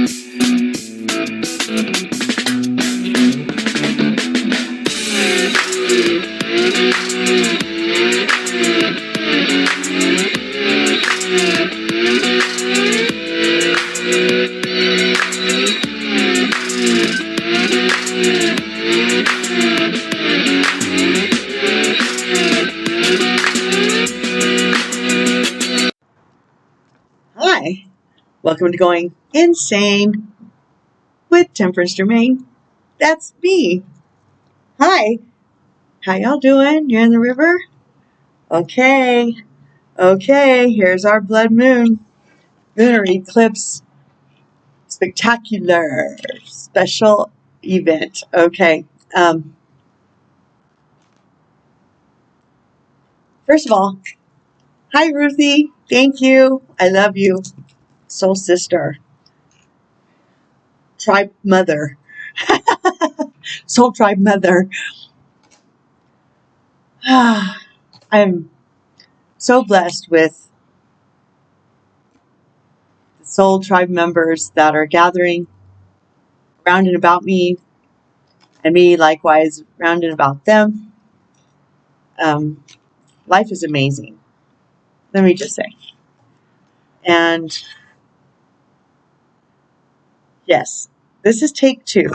Hi, welcome to Going Insane with Temperance Germain. That's me. Hi, how y'all doing? You're in the river? Okay, here's our blood moon. Lunar eclipse. Spectacular. Special event. Okay. First of all, hi Ruthie. Thank you. I love you. Soul sister. Tribe mother. Soul tribe mother. I'm so blessed with the soul tribe members that are gathering around and about me, and me likewise round and about them. Life is amazing, let me just say. And yes, this is take 2,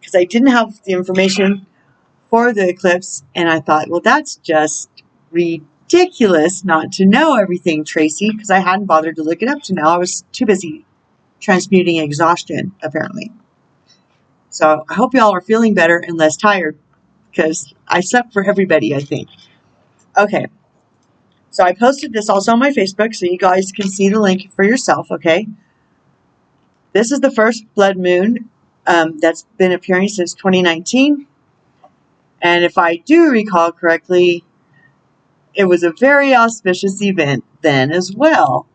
because I didn't have the information for the eclipse, and I thought, well, that's just ridiculous not to know everything, Tracy, because I hadn't bothered to look it up to now. I was too busy transmuting exhaustion, apparently. So I hope y'all are feeling better and less tired, because I slept for everybody, I think. Okay, so I posted this also on my Facebook, so you guys can see the link for yourself, okay? This is the first blood moon that's been appearing since 2019. And if I do recall correctly, it was a very auspicious event then as well.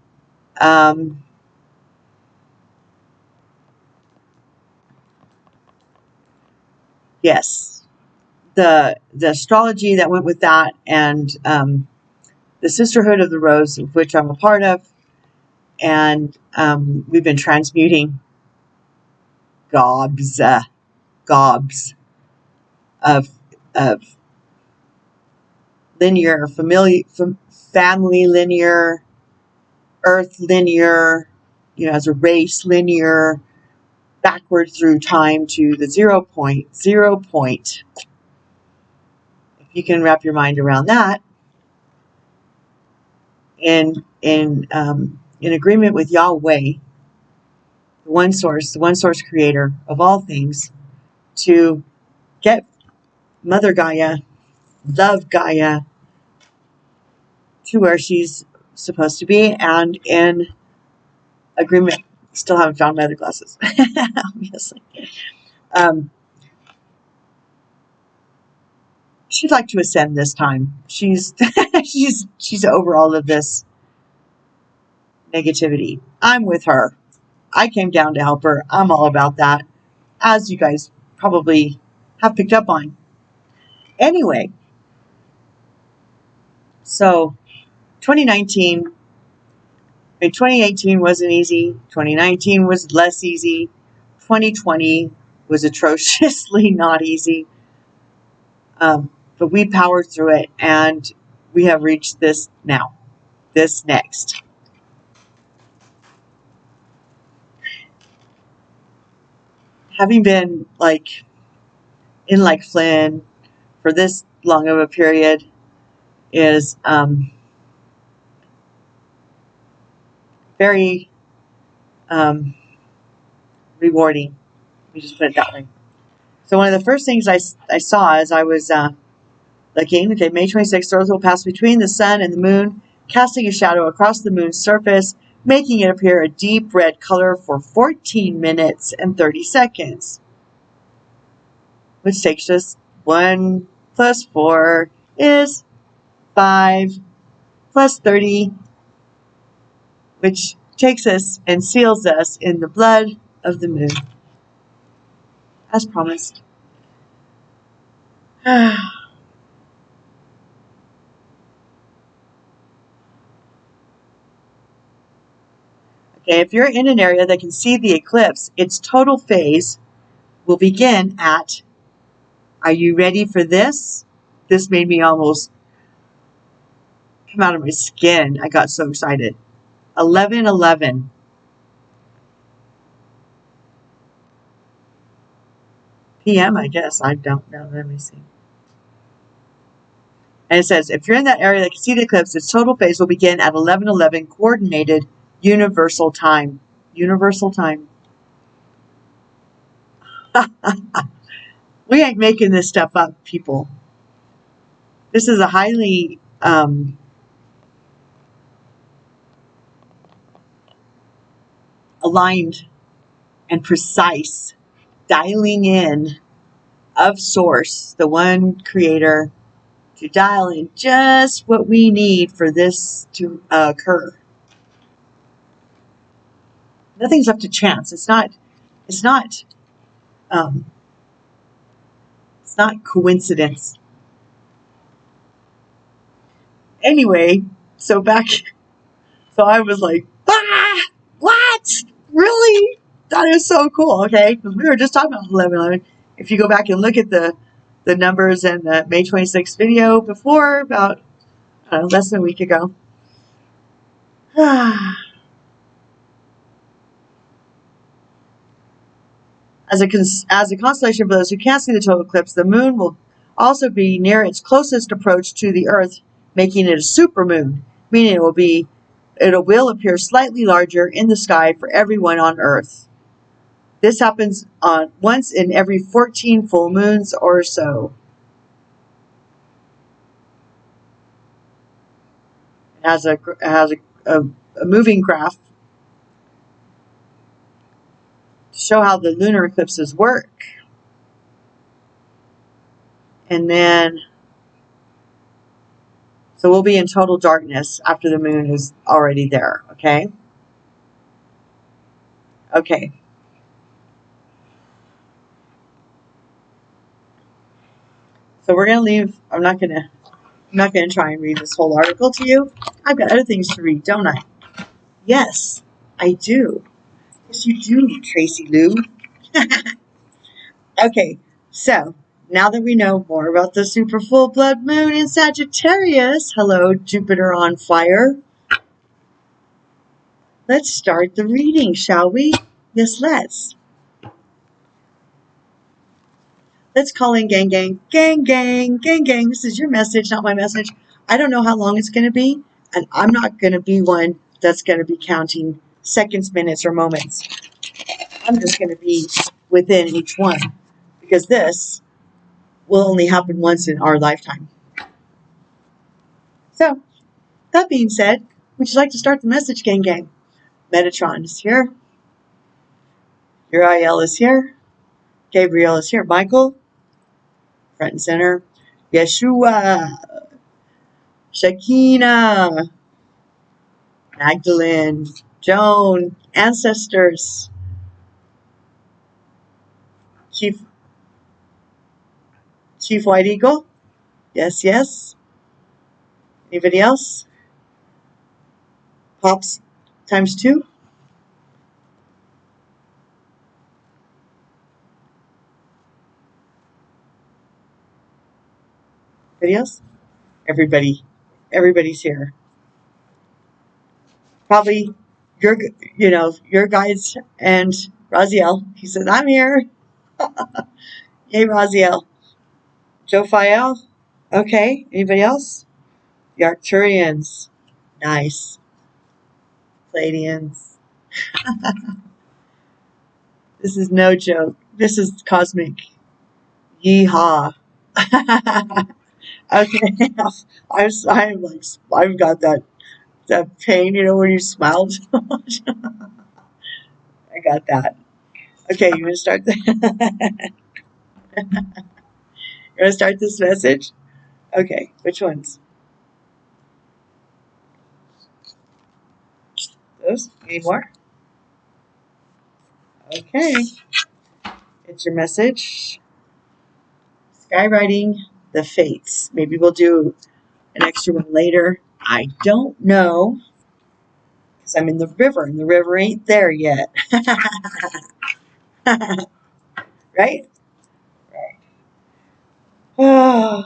Yes, the astrology that went with that, and the Sisterhood of the Rose, of which I'm a part of, and we've been transmuting gobs of linear, family linear, earth linear, as a race linear, backward through time to the 0 point. If you can wrap your mind around that, in agreement with Yahweh, the one source creator of all things, to get Mother Gaia, love Gaia, to where she's supposed to be, and in agreement. Still haven't found my other glasses, obviously. She'd like to ascend this time. She's she's over all of this negativity. I'm with her. I came down to help her. I'm all about that, as you guys probably have picked up on. Anyway, so 2018 wasn't easy. 2019 was less easy. 2020 was atrociously not easy. But we powered through it, and we have reached this now. This next. Having been in Flynn for this long of a period is very rewarding. Let me just put it that way. So one of the first things I saw as I was looking, okay, May 26th, Earth will pass between the sun and the moon, casting a shadow across the moon's surface, making it appear a deep red color for 14 minutes and 30 seconds. Which takes us 1 plus 4 is 5 plus 30, which takes us and seals us in the blood of the moon, as promised. I Okay, if you're in an area that can see the eclipse, its total phase will begin at, are you ready for this? This made me almost come out of my skin. I got so excited. 11:11 p.m., I guess. I don't know. Let me see. And it says, if you're in that area that can see the eclipse, its total phase will begin at 11:11 coordinated universal time. Universal time. We ain't making this stuff up, people. This is a highly aligned and precise dialing in of source, the one creator, to dial in just what we need for this to occur. Nothing's up to chance. It's not um, it's not coincidence. Anyway, so I was like, what? Really? That is so cool. Okay, because we were just talking about 11:11. If you go back and look at the numbers in the May 26th video before, about less than a week ago. As a constellation for those who can't see the total eclipse, the moon will also be near its closest approach to the Earth, making it a supermoon, meaning it will appear slightly larger in the sky for everyone on Earth. This happens once in every 14 full moons or so. It has a moving graph to show how the lunar eclipses work. And then, so we'll be in total darkness after the moon is already there, okay? Okay. So we're going to leave. I'm not going to try and read this whole article to you. I've got other things to read, don't I? Yes, I do. Yes, you do, Tracy Lou. Okay, so now that we know more about the super full blood moon in Sagittarius, hello, Jupiter on fire, let's start the reading, shall we? Yes, let's. Let's call in gang, gang, gang, gang, gang, gang. This is your message, not my message. I don't know how long it's going to be, and I'm not going to be one that's going to be counting seconds, minutes, or moments. I'm just going to be within each one, because this will only happen once in our lifetime. So, that being said, would you like to start the message, gang, gang? Metatron is here. Uriel is here. Gabriel is here. Michael, front and center. Yeshua. Shakina. Magdalene. Joan. Ancestors. Chief White Eagle. Yes, yes. Anybody else? Pops times 2. Anybody else? Everybody's here. Probably your guides and Raziel. He says, I'm here. Yay, Raziel. Jophiel. Okay. Anybody else? The Arcturians. Nice. Pleiadians. This is no joke. This is cosmic. Yeehaw. Okay. I'm like, I've got that pain, when you smiled so much. I got that. Okay, you want to start you want to start this message? Okay, which ones? Those? Any more? Okay. It's your message. Skywriting the Fates. Maybe we'll do an extra one later. I don't know. because I'm in the river, and the river ain't there yet. Right? Oh,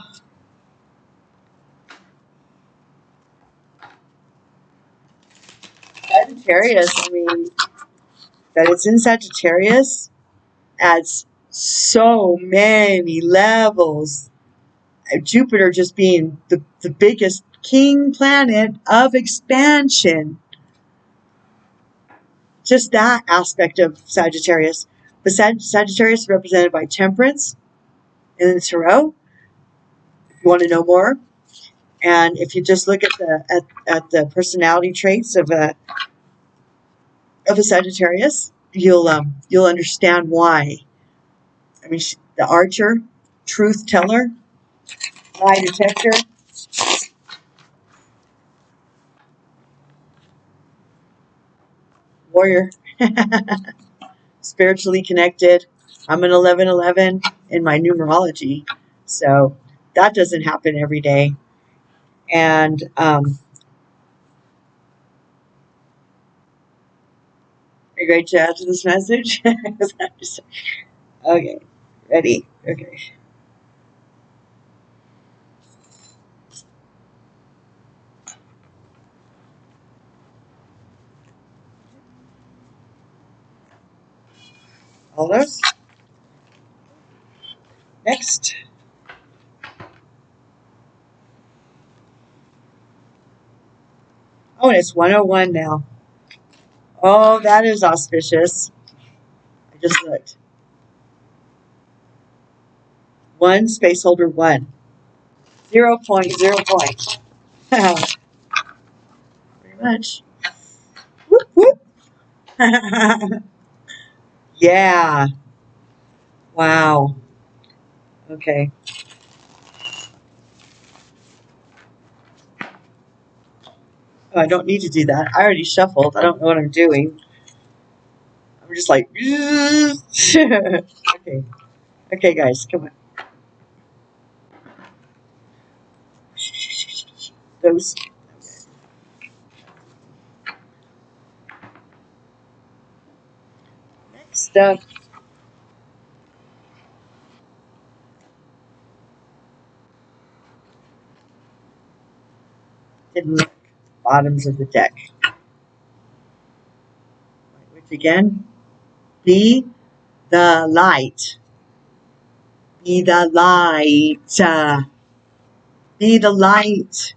Sagittarius, I mean, that it's in Sagittarius adds so many levels. Jupiter just being the biggest king planet of expansion. Just that aspect of Sagittarius. But Sagittarius is represented by temperance in the tarot. If you want to know more, and if you just look at the personality traits of a Sagittarius, you'll understand why. I mean, the archer, truth teller, lie detector, warrior, spiritually connected. I'm an 1111 in my numerology, so that doesn't happen every day. And are you ready to add to this message? Okay, ready? Okay. All those. Next. Oh, and it's 101 now. Oh, that is auspicious. I just looked. 1 spaceholder 1. 0.0 point. Pretty much. Whoop, whoop. Yeah. Wow. Okay. Oh, I don't need to do that. I already shuffled. I don't know what I'm doing. I'm just like, okay. Okay, guys, come on. Those. Next up. Didn't look. Bottoms of the deck. Which again? Be the light. Be the light. Be the light.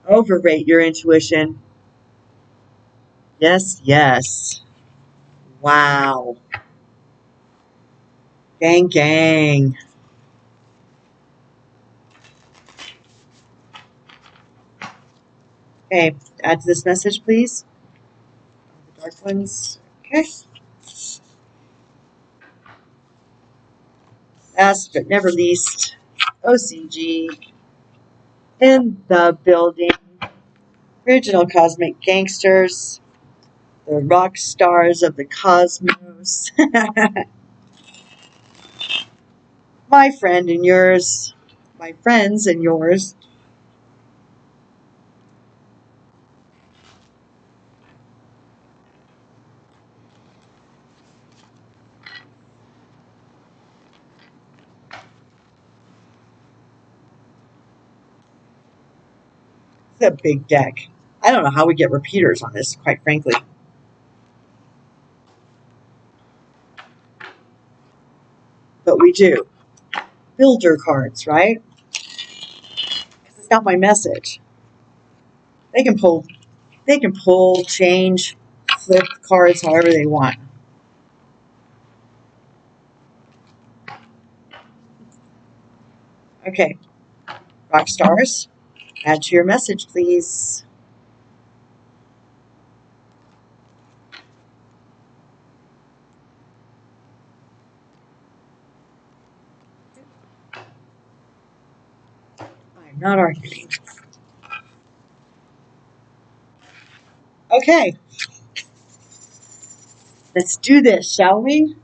Overrate your intuition. Yes, yes. Wow. Gang, gang. Okay, add to this message, please. The dark ones. Okay. Last but never least, OCG in the building. Original cosmic gangsters. The rock stars of the cosmos. My friend and yours. My friends and yours. It's a big deck. I don't know how we get repeaters on this, quite frankly. But we do. Builder cards, right? Because it's not my message. They can pull, change, flip cards however they want. Okay. Rock stars, add to your message, please. I'm not arguing. Okay. Let's do this, shall we?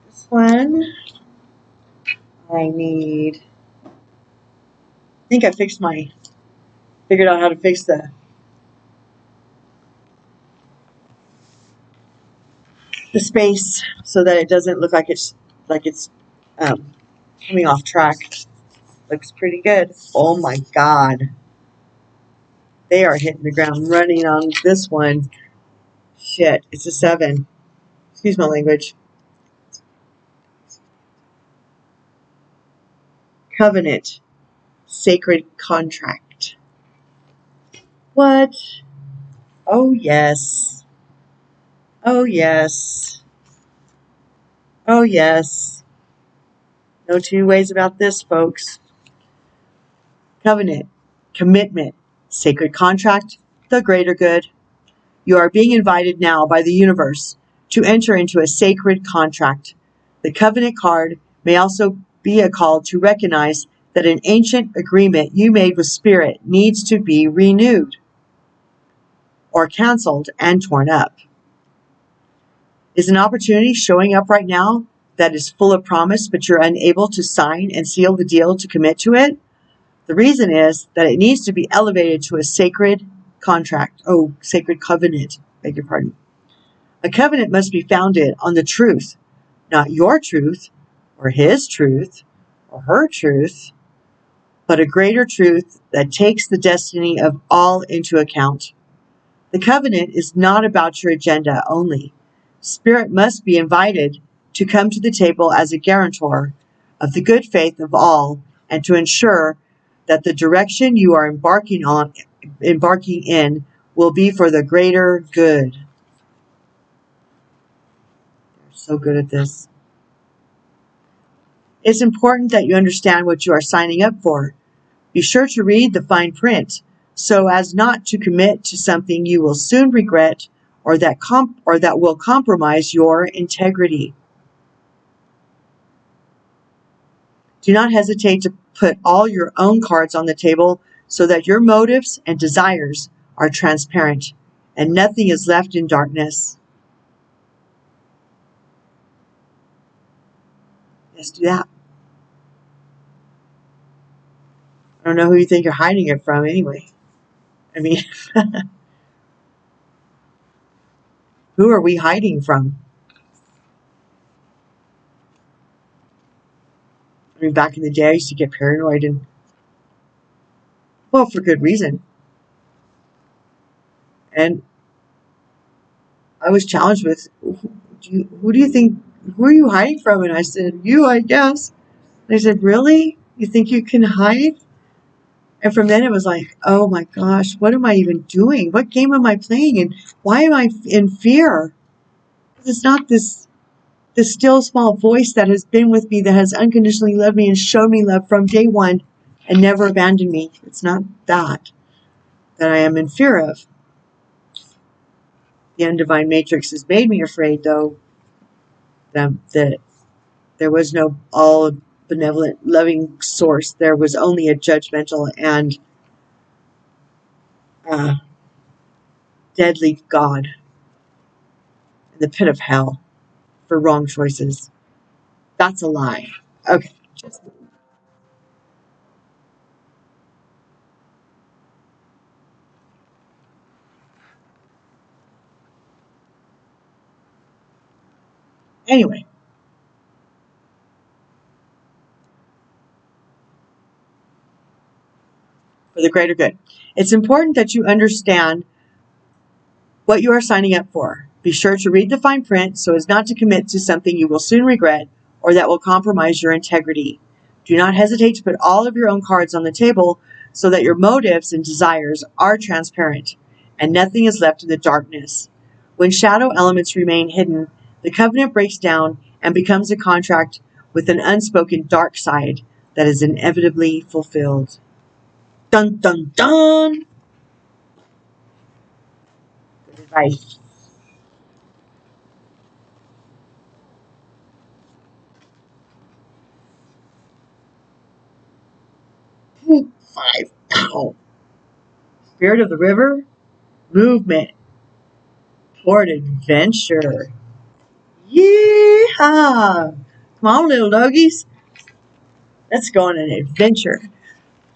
This one. I need think I figured out how to fix the space so that it doesn't look like it's coming off track. Looks pretty good. Oh my God. They are hitting the ground running on this one. Shit, it's a 7. Excuse my language. Covenant. Sacred contract. What? Oh yes. Oh yes. Oh yes. No two ways about this, folks. Covenant. Commitment. Sacred contract. The greater good. You are being invited now by the universe to enter into a sacred contract. The covenant card may also be a call to recognize that an ancient agreement you made with Spirit needs to be renewed or canceled and torn up. Is an opportunity showing up right now that is full of promise, but you're unable to sign and seal the deal to commit to it? The reason is that it needs to be elevated to a sacred contract. Oh, sacred covenant. Beg your pardon. A covenant must be founded on the truth, not your truth, or his truth, or her truth, but a greater truth that takes the destiny of all into account. The covenant is not about your agenda only. Spirit must be invited to come to the table as a guarantor of the good faith of all and to ensure that the direction you are embarking in will be for the greater good. They're so good at this. It's important that you understand what you are signing up for. Be sure to read the fine print so as not to commit to something you will soon regret or that will compromise your integrity. Do not hesitate to put all your own cards on the table so that your motives and desires are transparent and nothing is left in darkness. Yes, do that. I don't know who you think you're hiding it from anyway. I mean, who are we hiding from? I mean, back in the day, I used to get paranoid and, well, for good reason. And I was challenged with, who do you think, who are you hiding from? And I said, you, I guess. And they said, really? You think you can hide? And from then it was like, oh my gosh, what am I even doing? What game am I playing? And why am I in fear? It's not this still small voice that has been with me, that has unconditionally loved me and shown me love from day one and never abandoned me. It's not that I am in fear of. The undivine matrix has made me afraid, though, that there was no all benevolent, loving source. There was only a judgmental and deadly God in the pit of hell for wrong choices. That's a lie. Okay. Anyway. For the greater good. It's important that you understand what you are signing up for. Be sure to read the fine print so as not to commit to something you will soon regret or that will compromise your integrity. Do not hesitate to put all of your own cards on the table so that your motives and desires are transparent and nothing is left in the darkness. When shadow elements remain hidden, the covenant breaks down and becomes a contract with an unspoken dark side that is inevitably fulfilled. Dun dun dun! Good advice. Five. Ow. Spirit of the river, movement toward adventure. Yeehaw! Come on, little doggies. Let's go on an adventure.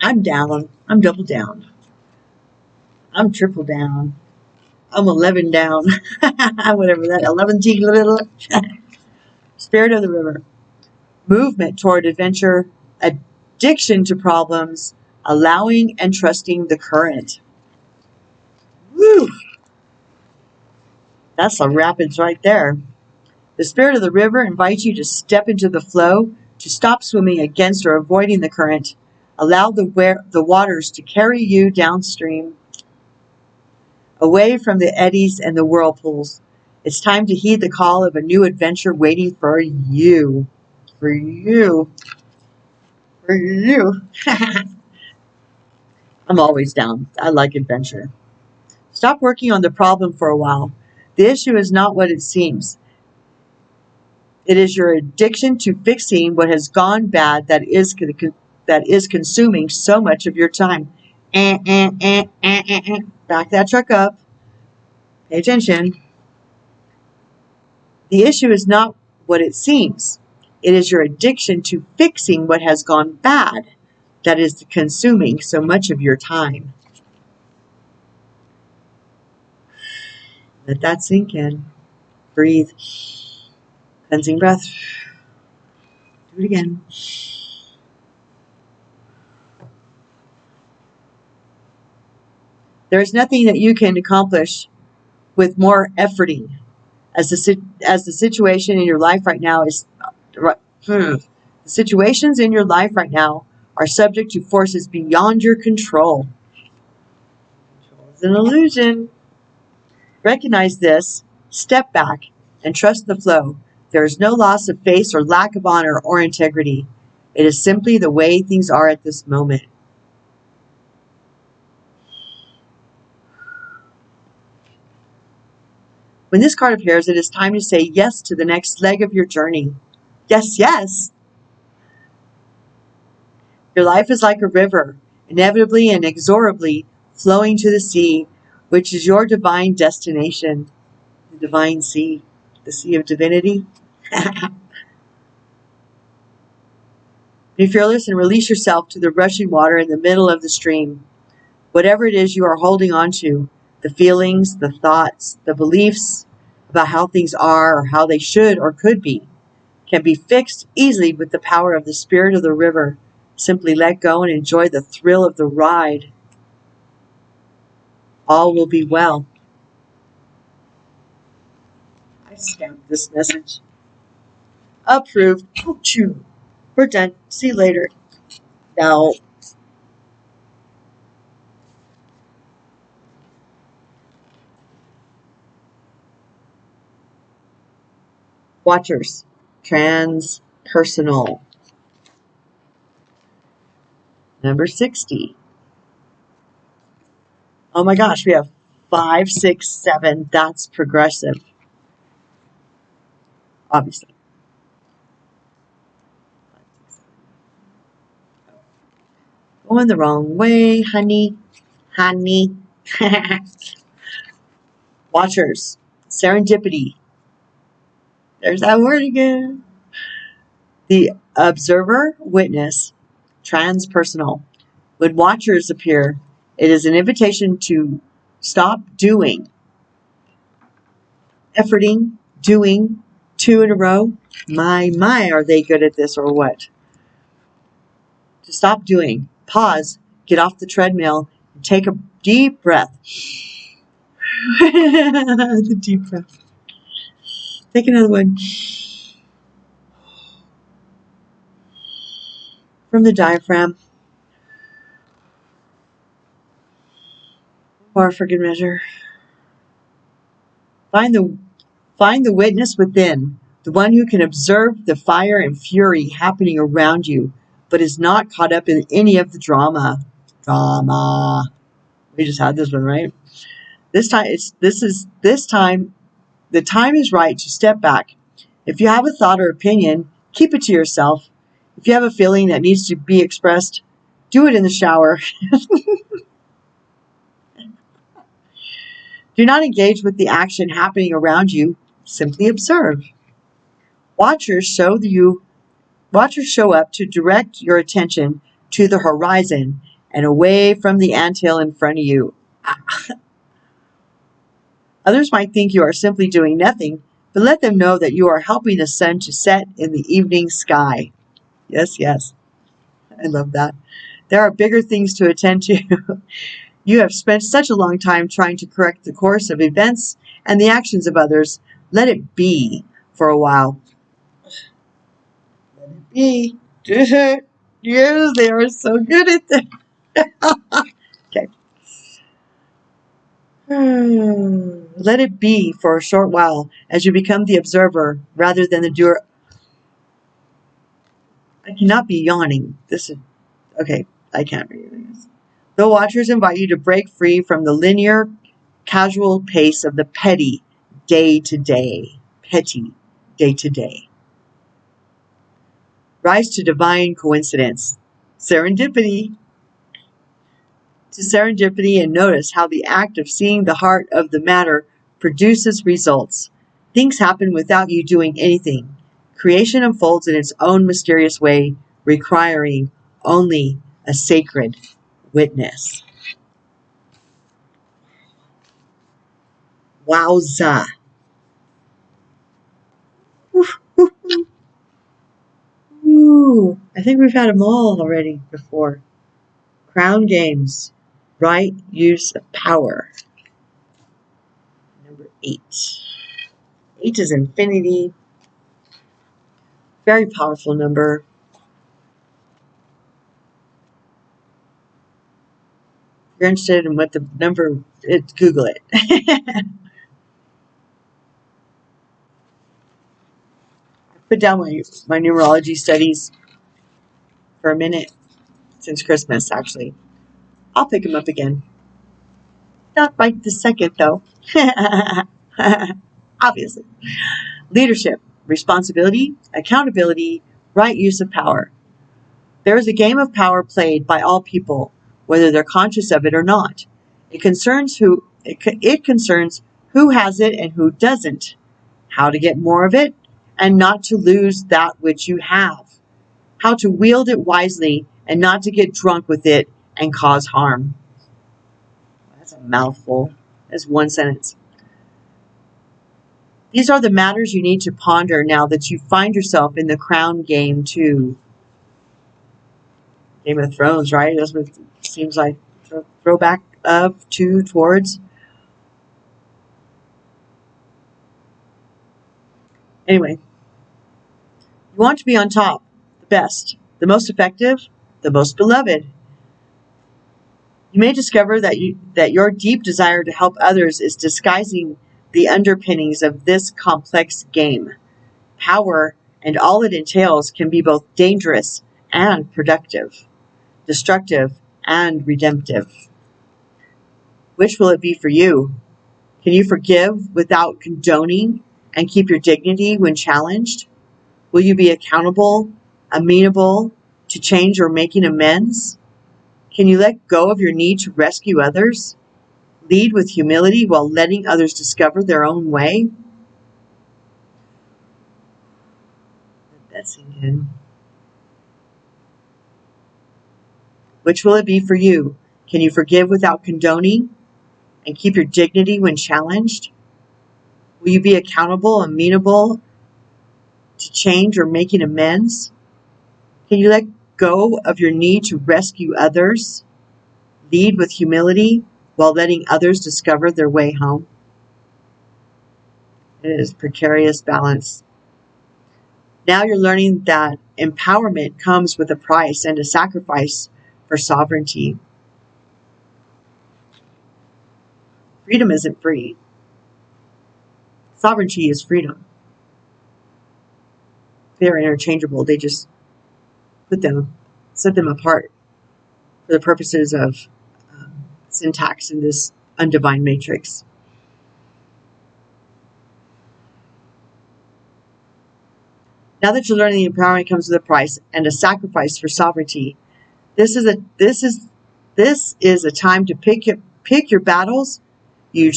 I'm down. I'm double down. I'm triple down. I'm 11 down. Whatever that, 11 little. Spirit of the river. Movement toward adventure. Addiction to problems. Allowing and trusting the current. Woo! That's the rapids right there. The spirit of the river invites you to step into the flow, to stop swimming against or avoiding the current. Allow the waters to carry you downstream, away from the eddies and the whirlpools. It's time to heed the call of a new adventure waiting for you. For you. For you. I'm always down. I like adventure. Stop working on the problem for a while. The issue is not what it seems. It is your addiction to fixing what has gone bad that is consuming so much of your time. Back that truck up. Pay attention. The issue is not what it seems. It is your addiction to fixing what has gone bad that is consuming so much of your time. Let that sink in. Breathe. Cleansing breath. Do it again. There is nothing that you can accomplish with more efforting, as the situation in your life right now is. The situations in your life right now are subject to forces beyond your control. It's an illusion. Recognize this, step back, and trust the flow. There is no loss of face or lack of honor or integrity. It is simply the way things are at this moment. When this card appears, it is time to say yes to the next leg of your journey. Yes, yes. Your life is like a river, inevitably and inexorably flowing to the sea, which is your divine destination. The divine sea, the sea of divinity. Be fearless and release yourself to the rushing water in the middle of the stream. Whatever it is you are holding on to, the feelings, the thoughts, the beliefs about how things are or how they should or could be, can be fixed easily with the power of the spirit of the river. Simply let go and enjoy the thrill of the ride. All will be well. I stamped this message. Approved. Oh, chew. We're done. See you later. Now, watchers. Transpersonal. Number 60. Oh my gosh, we have 5, 6, 7. That's progressive. Obviously. Going the wrong way, honey. Honey. Watchers. Serendipity. There's that word again. The observer, witness, transpersonal. When watchers appear, it is an invitation to stop doing. Efforting, doing, 2 in a row. My, are they good at this or what? To stop doing. Pause, get off the treadmill, and take a deep breath. The deep breath. Take another one. From the diaphragm. Or for good measure. Find the witness within, the one who can observe the fire and fury happening around you, but is not caught up in any of the drama. Drama. We just had this one, right? This time the time is right to step back. If you have a thought or opinion, keep it to yourself. If you have a feeling that needs to be expressed, do it in the shower. Do not engage with the action happening around you. Simply observe. Watchers show up to direct your attention to the horizon and away from the anthill in front of you. Others might think you are simply doing nothing, but let them know that you are helping the sun to set in the evening sky. Yes, yes. I love that. There are bigger things to attend to. You have spent such a long time trying to correct the course of events and the actions of others. Let it be for a while. Let it be. Yes, they are so good at that. Okay. Let it be for a short while as you become the observer rather than the doer. I cannot be yawning. This is okay. I can't be doing this. The watchers invite you to break free from the linear, casual pace of the petty day to day. Petty day to day. Rise to divine coincidence. Serendipity. To serendipity and notice how the act of seeing the heart of the matter produces results. Things happen without you doing anything. Creation unfolds in its own mysterious way, requiring only a sacred witness. Wowza. Ooh, I think we've had them all already before. Crown games. Right use of power. Number 8. 8 is infinity. Very powerful number. If you're interested in what the number is, Google it. I put down my numerology studies for a minute since Christmas, actually. I'll pick them up again. Not right this second, though. Obviously. Leadership, responsibility, accountability, right use of power. There is a game of power played by all people, whether they're conscious of it or not. It concerns who has it and who doesn't, how to get more of it, and not to lose that which you have, how to wield it wisely and not to get drunk with it and cause harm. That's a mouthful. That's one sentence. These are the matters you need to ponder now that you find yourself in the crown game too. Game of Thrones, right? That's what it seems like. Throwback of to towards. Anyway, you want to be on top, the best, the most effective, the most beloved. You may discover that your deep desire to help others is disguising the underpinnings of this complex game. Power and all it entails can be both dangerous and productive, destructive and redemptive. Which will it be for you? Can you forgive without condoning and keep your dignity when challenged? Will you be accountable, amenable to change or making amends? Can you let go of your need to rescue others? Lead with humility while letting others discover their own way? Let that sink in. Which will it be for you? Can you forgive without condoning and keep your dignity when challenged? Will you be accountable, amenable to change or making amends? Can you let go of your need to rescue others? Lead with humility while letting others discover their way home? It is precarious balance. Now you're learning that empowerment comes with a price and a sacrifice for sovereignty. Freedom isn't free. Sovereignty is freedom. They're interchangeable. They just set them apart for the purposes of syntax in this undivine matrix. Now that you're learning the empowerment comes with a price and a sacrifice for sovereignty, this is a time to pick your battles. Let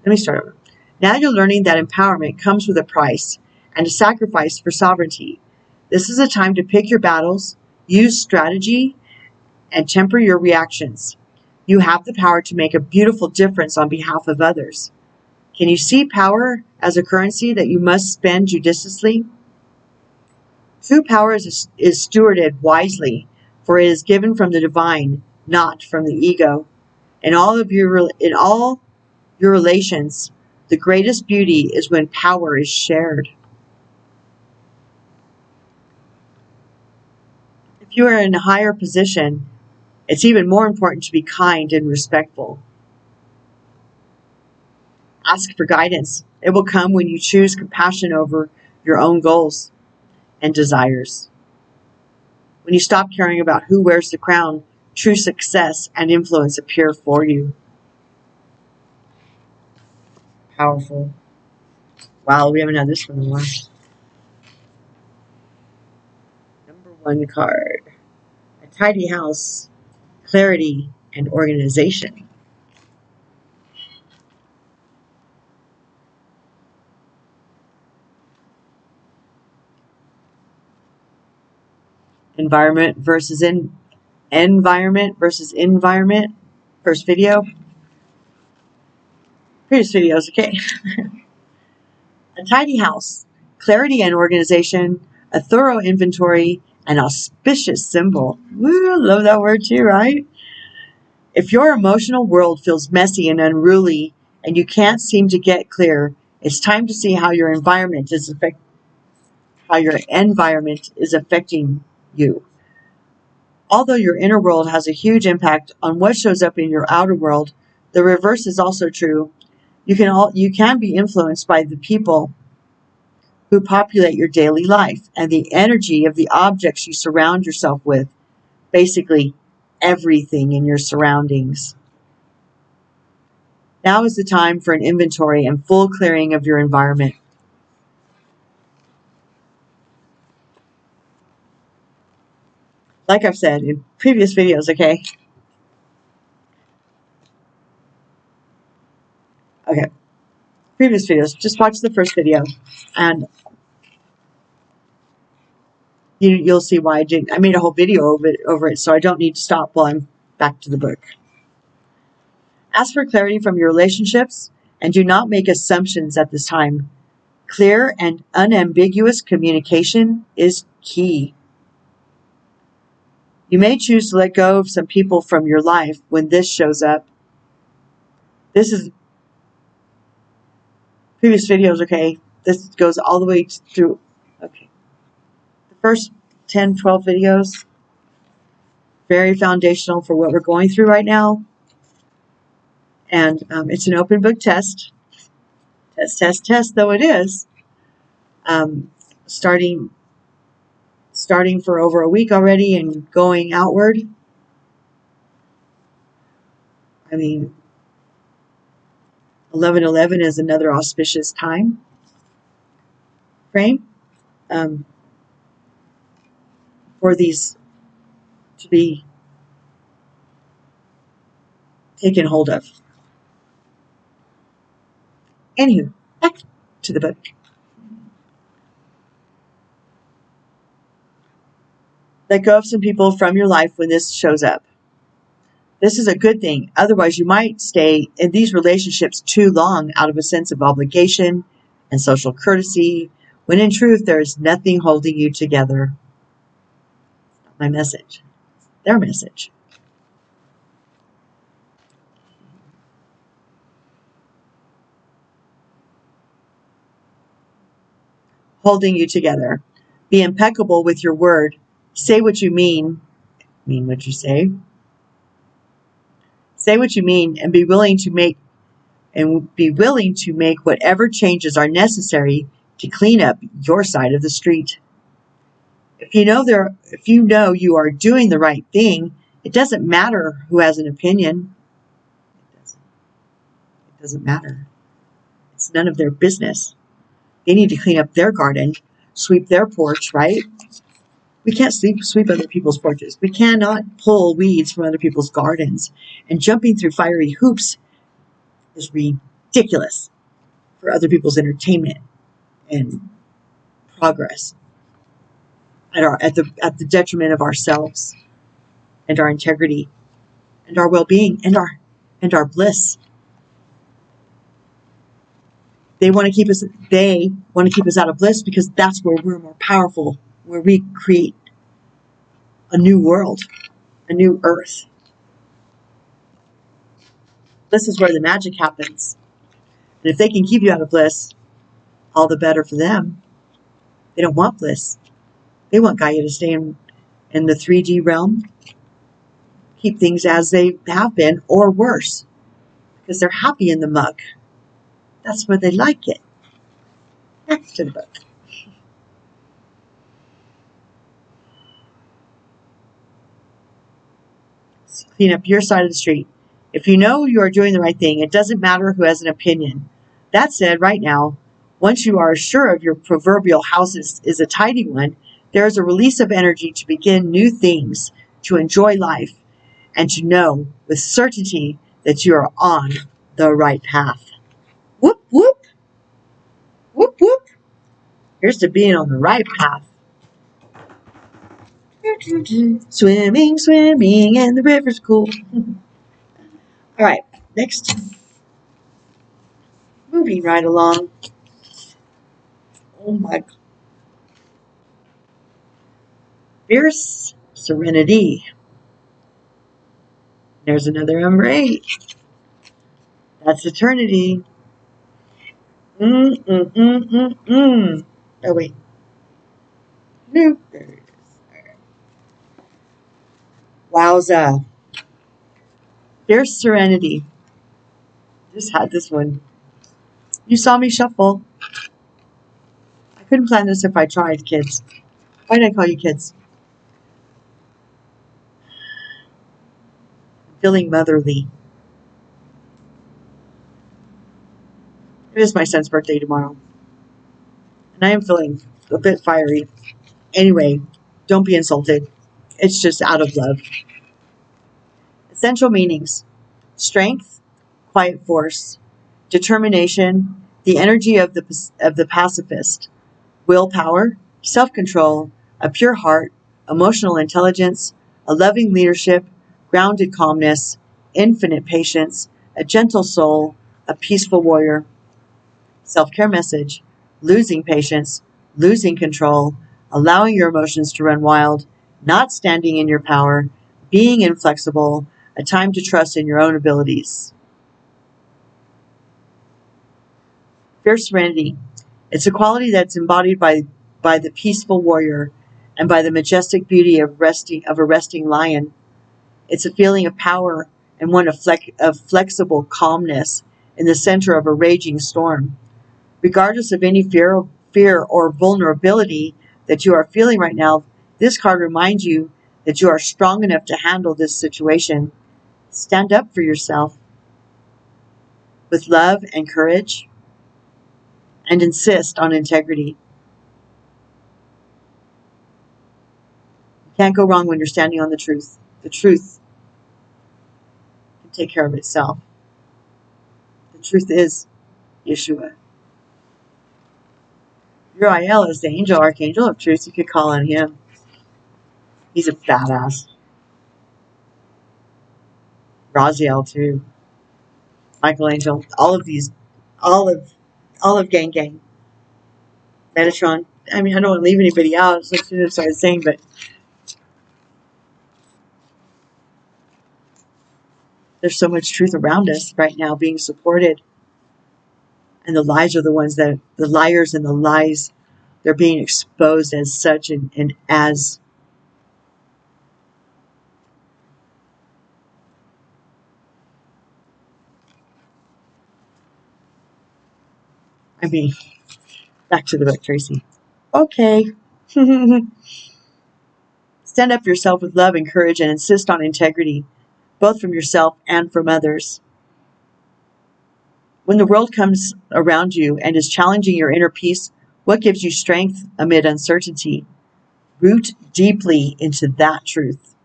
me start over. Now you're learning that empowerment comes with a price and a sacrifice for sovereignty. This is a time to pick your battles, use strategy, and temper your reactions. You have the power to make a beautiful difference on behalf of others. Can you see power as a currency that you must spend judiciously? True power is stewarded wisely, for it is given from the divine, not from the ego. In all your relations, the greatest beauty is when power is shared. If you are in a higher position, it's even more important to be kind and respectful. Ask for guidance. It will come when you choose compassion over your own goals and desires. When you stop caring about who wears the crown, true success and influence appear for you. Powerful. Wow, we haven't had this one in a while. Number 1 card. A tidy house, clarity, and organization. Environment versus environment. First video. Previous videos, okay. A tidy house, clarity and organization, a thorough inventory, an auspicious symbol. Woo, love that word too, right? If your emotional world feels messy and unruly and you can't seem to get clear, it's time to see how your environment is affecting you. Although your inner world has a huge impact on what shows up in your outer world, the reverse is also true. You can be influenced by the people who populate your daily life and the energy of the objects you surround yourself with. Basically, everything in your surroundings. Now is the time for an inventory and full clearing of your environment. Like I've said in previous videos, okay? Okay. Previous videos. Just watch the first video and you'll see why I made a whole video over it, so I don't need to stop while I'm back to the book. Ask for clarity from your relationships and do not make assumptions at this time. Clear and unambiguous communication is key. You may choose to let go of some people from your life when this shows up. This is previous videos, okay? This goes all the way through, okay. The first 10, 12 videos, very foundational for what we're going through right now. And it's an open book test. Test, though it is. Starting for over a week already and going outward. I mean, 11/11 is another auspicious time frame for these to be taken hold of. Anywho, back to the book. Let go of some people from your life when this shows up. This is a good thing. Otherwise, you might stay in these relationships too long out of a sense of obligation and social courtesy, when in truth, there is nothing holding you together. My message. Their message. Holding you together. Be impeccable with your word. Say what you mean. Mean what you say. Say what you mean and be willing to make whatever changes are necessary to clean up your side of the street. If you know you are doing the right thing, it doesn't matter who has an opinion. It doesn't matter. It's none of their business. They need to clean up their garden, sweep their porch, right? We can't sweep other people's porches. We cannot pull weeds from other people's gardens. And jumping through fiery hoops is ridiculous for other people's entertainment and progress at the detriment of ourselves and our integrity and our well-being and our bliss. They want to keep us out of bliss because that's where we're more powerful, where we create a new world, a new earth. This is where the magic happens. And if they can keep you out of bliss, all the better for them. They don't want bliss. They want Gaia to stay in the 3D realm, keep things as they have been, or worse, because they're happy in the muck. That's where they like it. Back to the book. Let's clean up your side of the street. If you know you are doing the right thing, it doesn't matter who has an opinion. That said, right now, once you are sure of your proverbial house is a tidy one, there is a release of energy to begin new things, to enjoy life, and to know with certainty that you are on the right path. Whoop, whoop. Whoop, whoop. Here's to being on the right path. Swimming, swimming, and the river's cool. All right, next. Moving right along. Oh my God. Fierce Serenity. There's another number 8. That's eternity. Oh, wait. No, there it is. Wowza. Fierce Serenity. Just had this one. You saw me shuffle. I couldn't plan this if I tried, kids. Why did I call you kids? Feeling motherly. It is my son's birthday tomorrow. And I am feeling a bit fiery. Anyway, don't be insulted. It's just out of love. Essential meanings. Strength, quiet force, determination, the energy of the pacifist, willpower, self-control, a pure heart, emotional intelligence, a loving leadership, grounded calmness, infinite patience, a gentle soul, a peaceful warrior. Self-care message. Losing patience, losing control, allowing your emotions to run wild, not standing in your power, being inflexible, a time to trust in your own abilities. Fierce Serenity. It's a quality that's embodied by the peaceful warrior and by the majestic beauty of a resting lion. It's a feeling of power and one of flexible calmness in the center of a raging storm. Regardless of any fear or vulnerability that you are feeling right now, this card reminds you that you are strong enough to handle this situation. Stand up for yourself with love and courage and insist on integrity. You can't go wrong when you're standing on the truth. The truth can take care of itself. The truth is Yeshua. Uriel is the archangel of truth. You could call on him. He's a badass. Raziel too. Michaelangel. All of these. All of Gang. Metatron. I mean, I don't want to leave anybody out. So as soon as I started saying, but there's so much truth around us right now being supported. And the lies are the liars and the lies, they're being exposed as such and as I mean, back to the book, Tracy. Okay. Stand up for yourself with love and courage and insist on integrity, both from yourself and from others. When the world comes around you and is challenging your inner peace, what gives you strength amid uncertainty? Root deeply into that truth.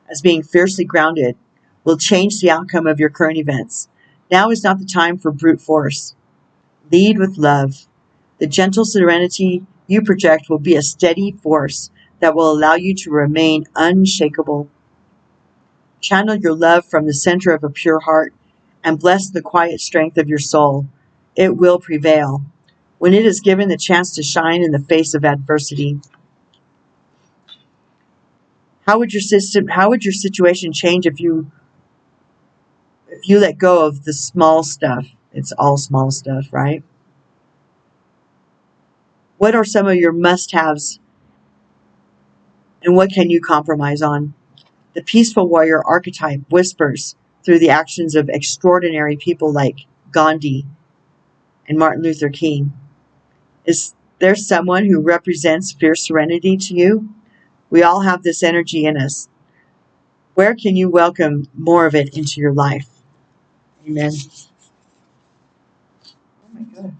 As being fiercely grounded will change the outcome of your current events. Now is not the time for brute force. Lead with love. The gentle serenity you project will be a steady force that will allow you to remain unshakable. Channel your love from the center of a pure heart and bless the quiet strength of your soul. It will prevail when it is given the chance to shine in the face of adversity. How would your situation change if you let go of the small stuff? It's all small stuff, right? What are some of your must-haves, and what can you compromise on? The peaceful warrior archetype whispers through the actions of extraordinary people like Gandhi and Martin Luther King. Is there someone who represents fierce serenity to you? We all have this energy in us. Where can you welcome more of it into your life? Amen. Oh my God.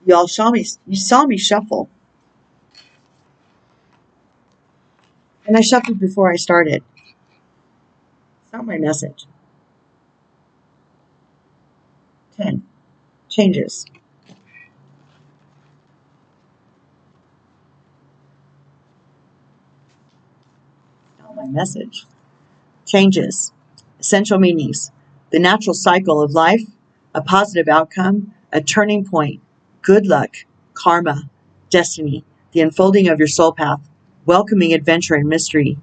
You saw me shuffle. And I shuffled before I started. It's not my message. 10. Changes. Not my message. Changes. Essential meanings. The natural cycle of life, a positive outcome, a turning point, good luck, karma, destiny, the unfolding of your soul path, welcoming adventure and mystery.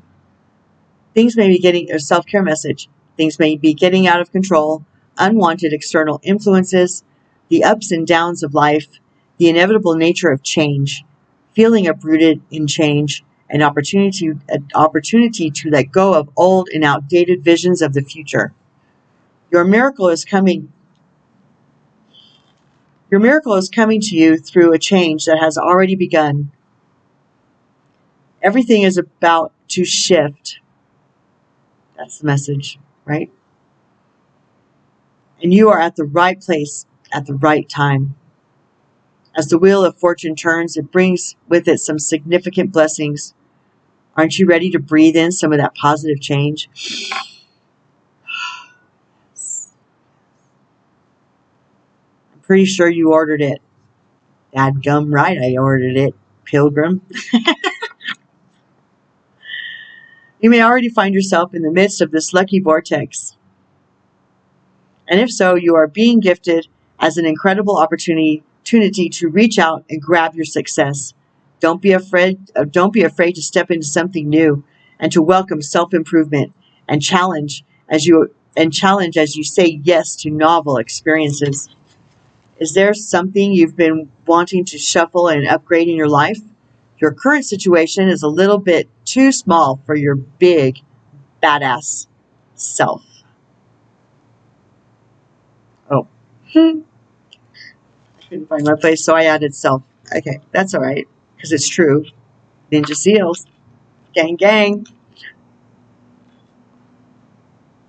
Things may be getting a self-care message. Things may be getting out of control, unwanted external influences, the ups and downs of life, the inevitable nature of change, feeling uprooted in change, an opportunity to let go of old and outdated visions of the future. Your miracle is coming. Your miracle is coming to you through a change that has already begun. Everything is about to shift. That's the message, right? And you are at the right place at the right time. As the wheel of fortune turns, it brings with it some significant blessings. Aren't you ready to breathe in some of that positive change? I'm pretty sure you ordered it. Dadgum right, I ordered it, Pilgrim. You may already find yourself in the midst of this lucky vortex. And if so, you are being gifted as an incredible opportunity to reach out and grab your success. Don't be afraid to step into something new and to welcome self-improvement and challenge as you say yes to novel experiences. Is there something you've been wanting to shuffle and upgrade in your life? Your current situation is a little bit too small for your big, badass self. Oh. I couldn't find my place, so I added self. Okay, that's all right, because it's true. Ninja SEALs. Gang, gang.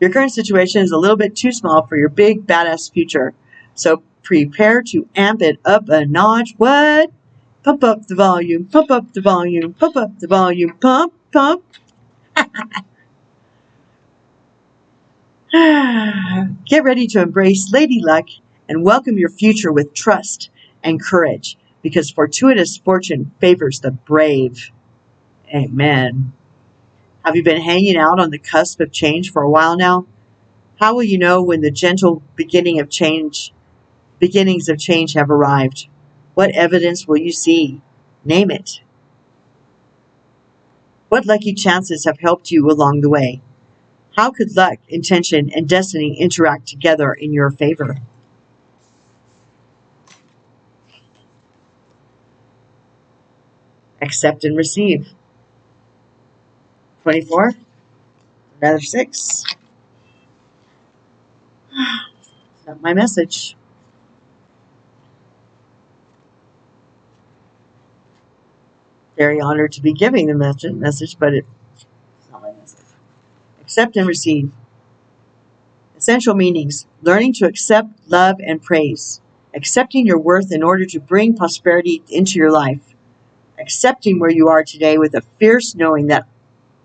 Your current situation is a little bit too small for your big, badass future. So prepare to amp it up a notch. What? Pump up the volume, pump up the volume, pump up the volume, pump, pump. Get ready to embrace Lady Luck and welcome your future with trust and courage, because fortuitous fortune favors the brave. Amen. Have you been hanging out on the cusp of change for a while now? How will you know when the gentle beginnings of change have arrived? What evidence will you see? Name it. What lucky chances have helped you along the way? How could luck, intention, and destiny interact together in your favor? Accept and receive. 24. Another 6. Not my message. Very honored to be giving the message, but it's not my message. Accept and receive. Essential meanings: learning to accept, love, and praise. Accepting your worth in order to bring prosperity into your life. Accepting where you are today with a fierce knowing that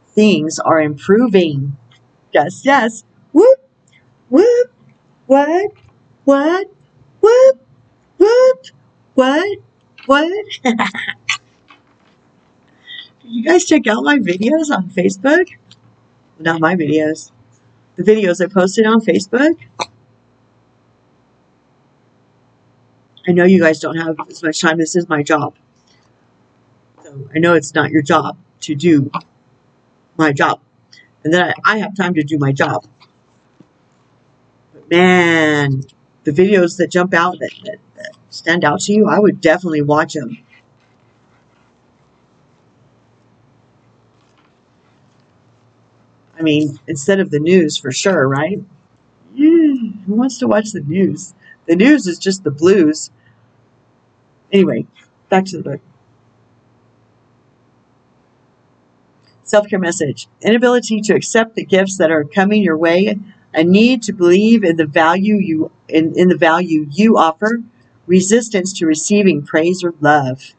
things are improving. Yes, yes. Whoop, whoop. What? What? What? What? What? Did you guys check out my videos on Facebook? Not my videos. The videos I posted on Facebook. I know you guys don't have as much time. This is my job. So I know it's not your job to do my job. And then I have time to do my job. But man, the videos that jump out, that stand out to you, I would definitely watch them. I mean, instead of the news for sure, right? Who wants to watch the news? The news is just the blues. Anyway, back to the book. Self-care message. Inability to accept the gifts that are coming your way. A need to believe in the value you offer. Resistance to receiving praise or love.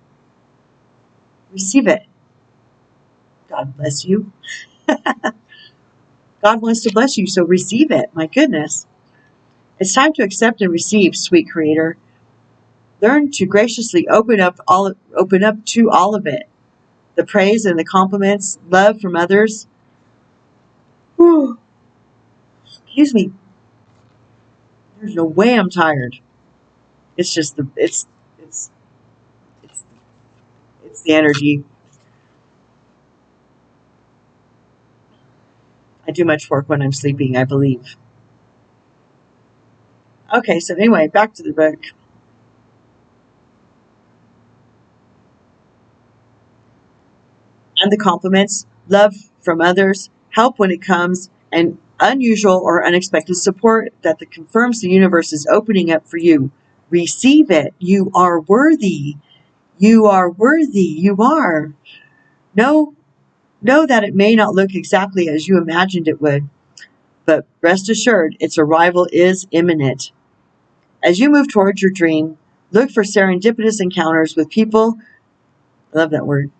Receive it. God bless you. God wants to bless you, so receive it. My goodness. It's time to accept and receive, sweet Creator. Learn to graciously open up to all of it. The praise and the compliments, love from others. Whew. Excuse me. There's no way I'm tired. It's just it's the energy. I do much work when I'm sleeping, I believe. Okay, so anyway, back to the book. And the compliments, love from others, help when it comes, and unusual or unexpected support that confirms the universe is opening up for you. Receive it. You are worthy. You are worthy. You are. Know that it may not look exactly as you imagined it would, but rest assured its arrival is imminent. As you move towards your dream, look for serendipitous encounters with people. I love that word.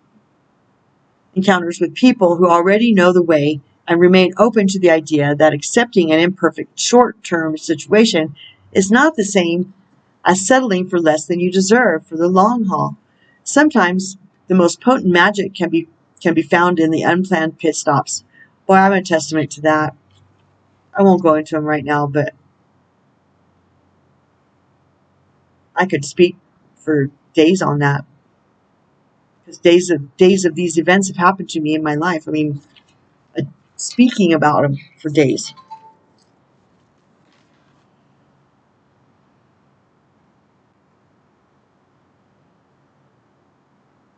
Encounters with people who already know the way, and remain open to the idea that accepting an imperfect short-term situation is not the same as settling for less than you deserve for the long haul. Sometimes the most potent magic can be found in the unplanned pit stops. Boy, I'm a testament to that. I won't go into them right now, but I could speak for days on that. Because days of these events have happened to me in my life. I mean, speaking about them for days.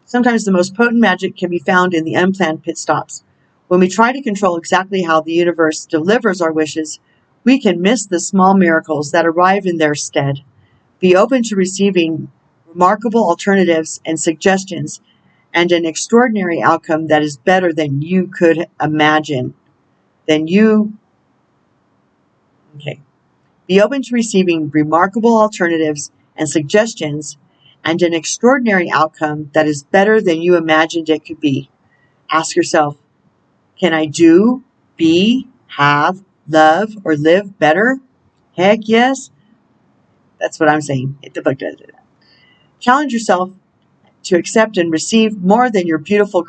Sometimes the most potent magic can be found in the unplanned pit stops. When we try to control exactly how the universe delivers our wishes, we can miss the small miracles that arrive in their stead. Be open to receiving remarkable alternatives and suggestions, and an extraordinary outcome that is better than you could imagine. Be open to receiving remarkable alternatives and suggestions, and an extraordinary outcome that is better than you imagined it could be. Ask yourself, can I do, be, have, love, or live better? Heck yes. That's what I'm saying. The book does it. Challenge yourself to accept and receive more than your beautiful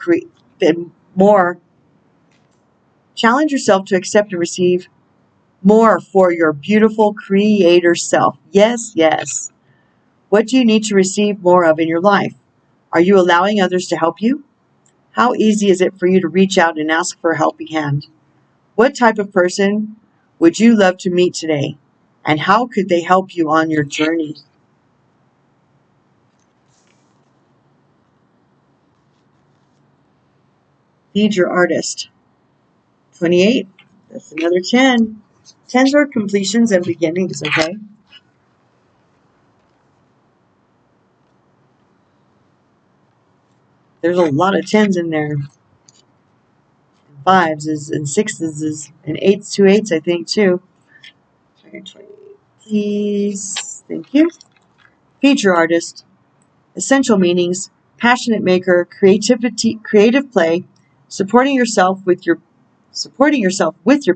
Challenge yourself to accept and receive more for your beautiful creator self. Yes, yes. What do you need to receive more of in your life? Are you allowing others to help you? How easy is it for you to reach out and ask for a helping hand? What type of person would you love to meet today? And how could they help you on your journey? Feed your artist. 28. That's another 10. 10s are completions and beginnings, okay? There's a lot of 10s in there. 5s is, and 6s is, and 8s, 2 8s, I think, too. 28. Please. Thank you. Feed your artist. Essential meanings: passionate maker, creative play, supporting yourself with your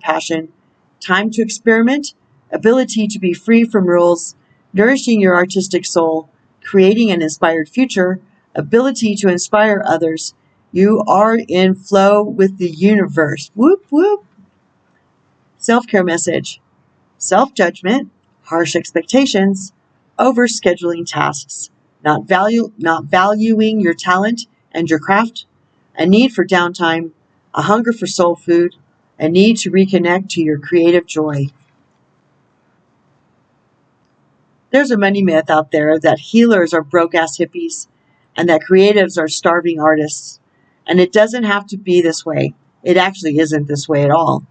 passion, time to experiment, ability to be free from rules, nourishing your artistic soul, creating an inspired future, ability to inspire others. You are in flow with the universe. Whoop, whoop. Self-care message. Self-judgment, harsh expectations, over-scheduling tasks, not valuing your talent and your craft, a need for downtime, a hunger for soul food, a need to reconnect to your creative joy. There's a money myth out there that healers are broke-ass hippies and that creatives are starving artists. And it doesn't have to be this way. It actually isn't this way at all.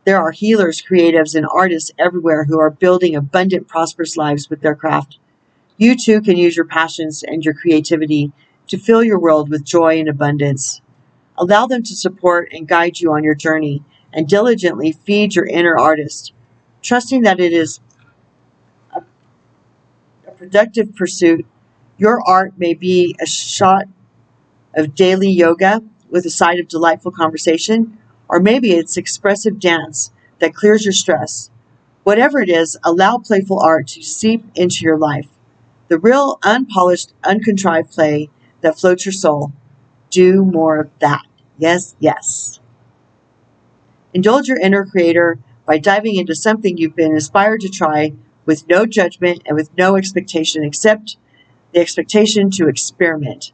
There are healers, creatives, and artists everywhere who are building abundant, prosperous lives with their craft. You too can use your passions and your creativity to fill your world with joy and abundance. Allow them to support and guide you on your journey and diligently feed your inner artist, trusting that it is a productive pursuit. Your art may be a shot of daily yoga with a side of delightful conversation, or maybe it's expressive dance that clears your stress. Whatever it is, allow playful art to seep into your life. The real, unpolished, uncontrived play that floats your soul. Do more of that. Yes, yes. Indulge your inner creator by diving into something you've been inspired to try with no judgment and with no expectation except the expectation to experiment.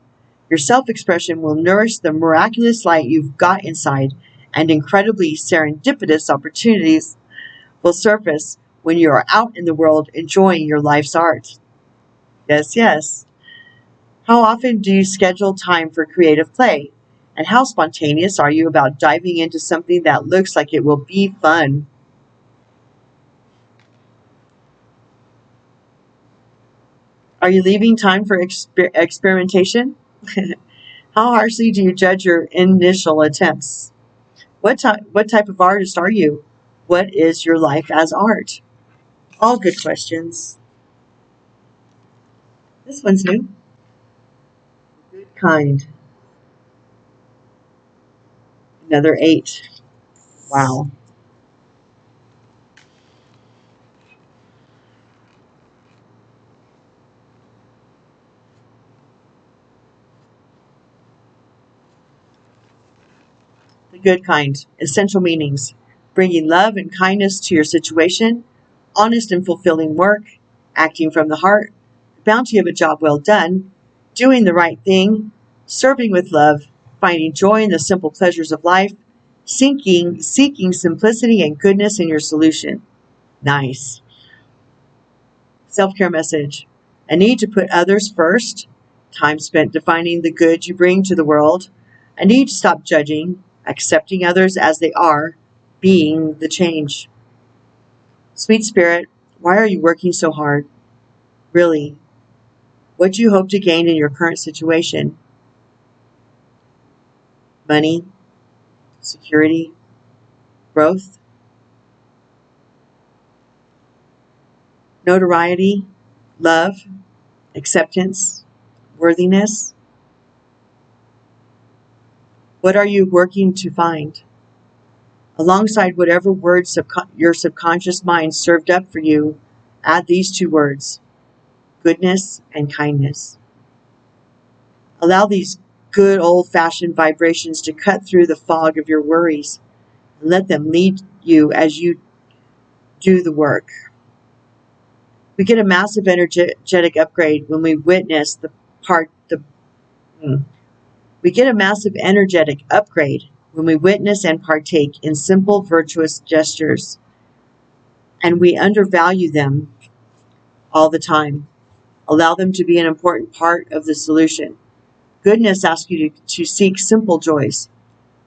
Your self-expression will nourish the miraculous light you've got inside, and incredibly serendipitous opportunities will surface when you are out in the world enjoying your life's art. Yes, yes. How often do you schedule time for creative play? And how spontaneous are you about diving into something that looks like it will be fun? Are you leaving time for experimentation? How harshly do you judge your initial attempts? What type of artist are you? What is your life as art? All good questions. This one's new. Good kind. Another 8. Wow. The good kind. Essential meanings. Bringing love and kindness to your situation. Honest and fulfilling work. Acting from the heart. Bounty of a job well done. Doing the right thing. Serving with love. Finding joy in the simple pleasures of life. Seeking simplicity and goodness in your solution. Nice. Self-care message. A need to put others first. Time spent defining the good you bring to the world. A need to stop judging, accepting others as they are, being the change. Sweet spirit, why are you working so hard? Really? What do you hope to gain in your current situation? Money? Security? Growth? Notoriety? Love? Acceptance? Worthiness? What are you working to find? Alongside whatever words your subconscious mind served up for you, add these 2 words, goodness and kindness. Allow these good old-fashioned vibrations to cut through the fog of your worries and let them lead you as you do the work. We get a massive energetic upgrade when we witness we get a massive energetic upgrade when we witness and partake in simple virtuous gestures, and we undervalue them all the time. Allow them to be an important part of the solution. Goodness asks you to seek simple joys,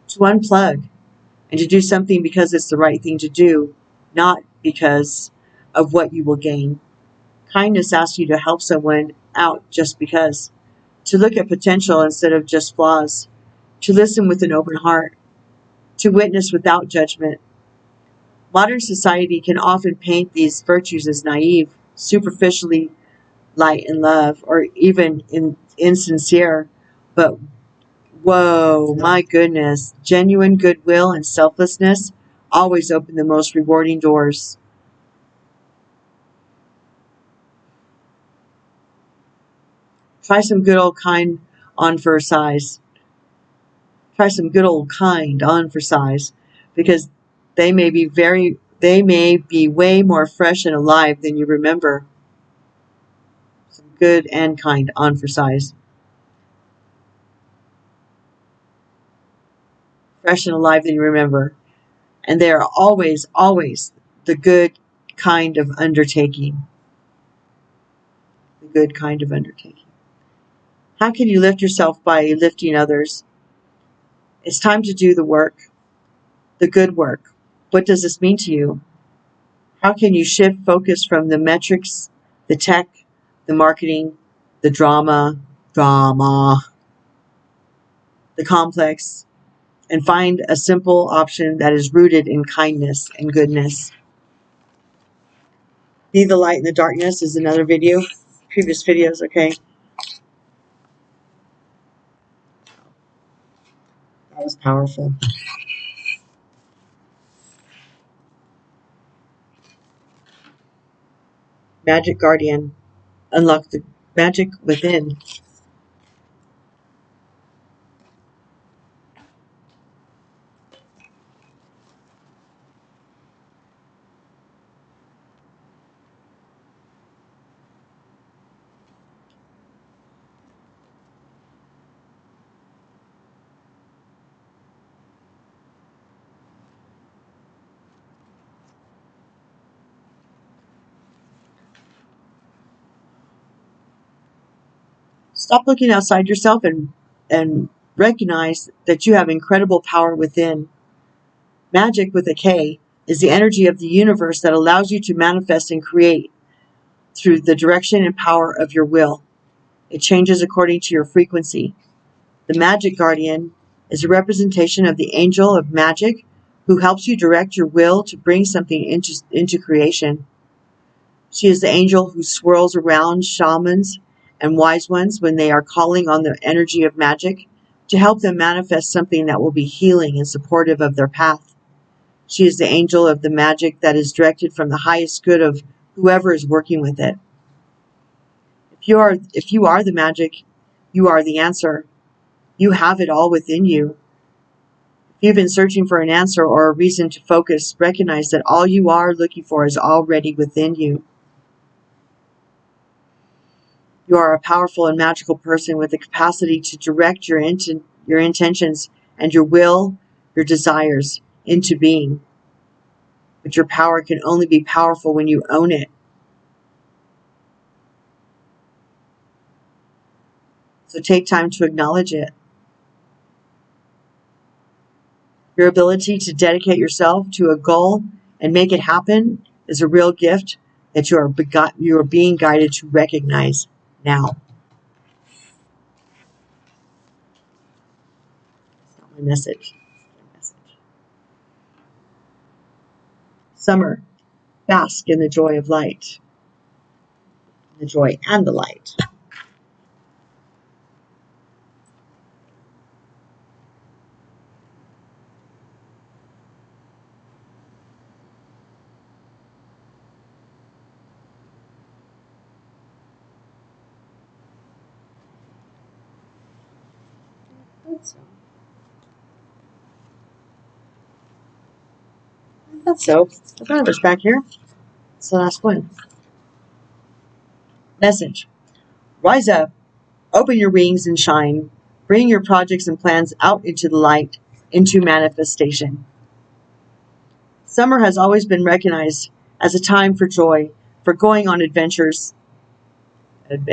to unplug, and to do something because it's the right thing to do, not because of what you will gain. Kindness asks you to help someone out just because, to look at potential instead of just flaws, to listen with an open heart, to witness without judgment. Modern society can often paint these virtues as naive, superficially light and love, or even insincere, but whoa, my goodness, genuine goodwill and selflessness always open the most rewarding doors. Try some good old kind on for size. Try some good old kind on for size, because they may be way more fresh and alive than you remember. Some good and kind on for size. Fresh and alive than you remember. And they are always, always the good kind of undertaking. The good kind of undertaking. How can you lift yourself by lifting others? It's time to do the work, the good work. What does this mean to you? How can you shift focus from the metrics, the tech, the marketing, the drama, the complex, and find a simple option that is rooted in kindness and goodness? Be the light in the darkness is another video. Previous videos, okay. That was powerful. Magic Guardian. Unlock the magic within. Stop looking outside yourself and recognize that you have incredible power within. Magic with a K is the energy of the universe that allows you to manifest and create through the direction and power of your will. It changes according to your frequency. The Magic Guardian is a representation of the angel of magic who helps you direct your will to bring something into creation. She is the angel who swirls around shamans and wise ones when they are calling on the energy of magic to help them manifest something that will be healing and supportive of their path. She is the angel of the magic that is directed from the highest good of whoever is working with it. If you are the magic, you are the answer. You have it all within you. If you've been searching for an answer or a reason to focus, recognize that all you are looking for is already within you. You are a powerful and magical person with the capacity to direct your intentions and your will, your desires into being. But your power can only be powerful when you own it. So take time to acknowledge it. Your ability to dedicate yourself to a goal and make it happen is a real gift that you are being guided to recognize now. That's not my message. Summer, bask in the joy of light. The joy and the light. I thought so. I thought it was back here. It's the last one. Message. Rise up, open your wings and shine. Bring your projects and plans out into the light, into manifestation. Summer has always been recognized as a time for joy, for going on adventures, and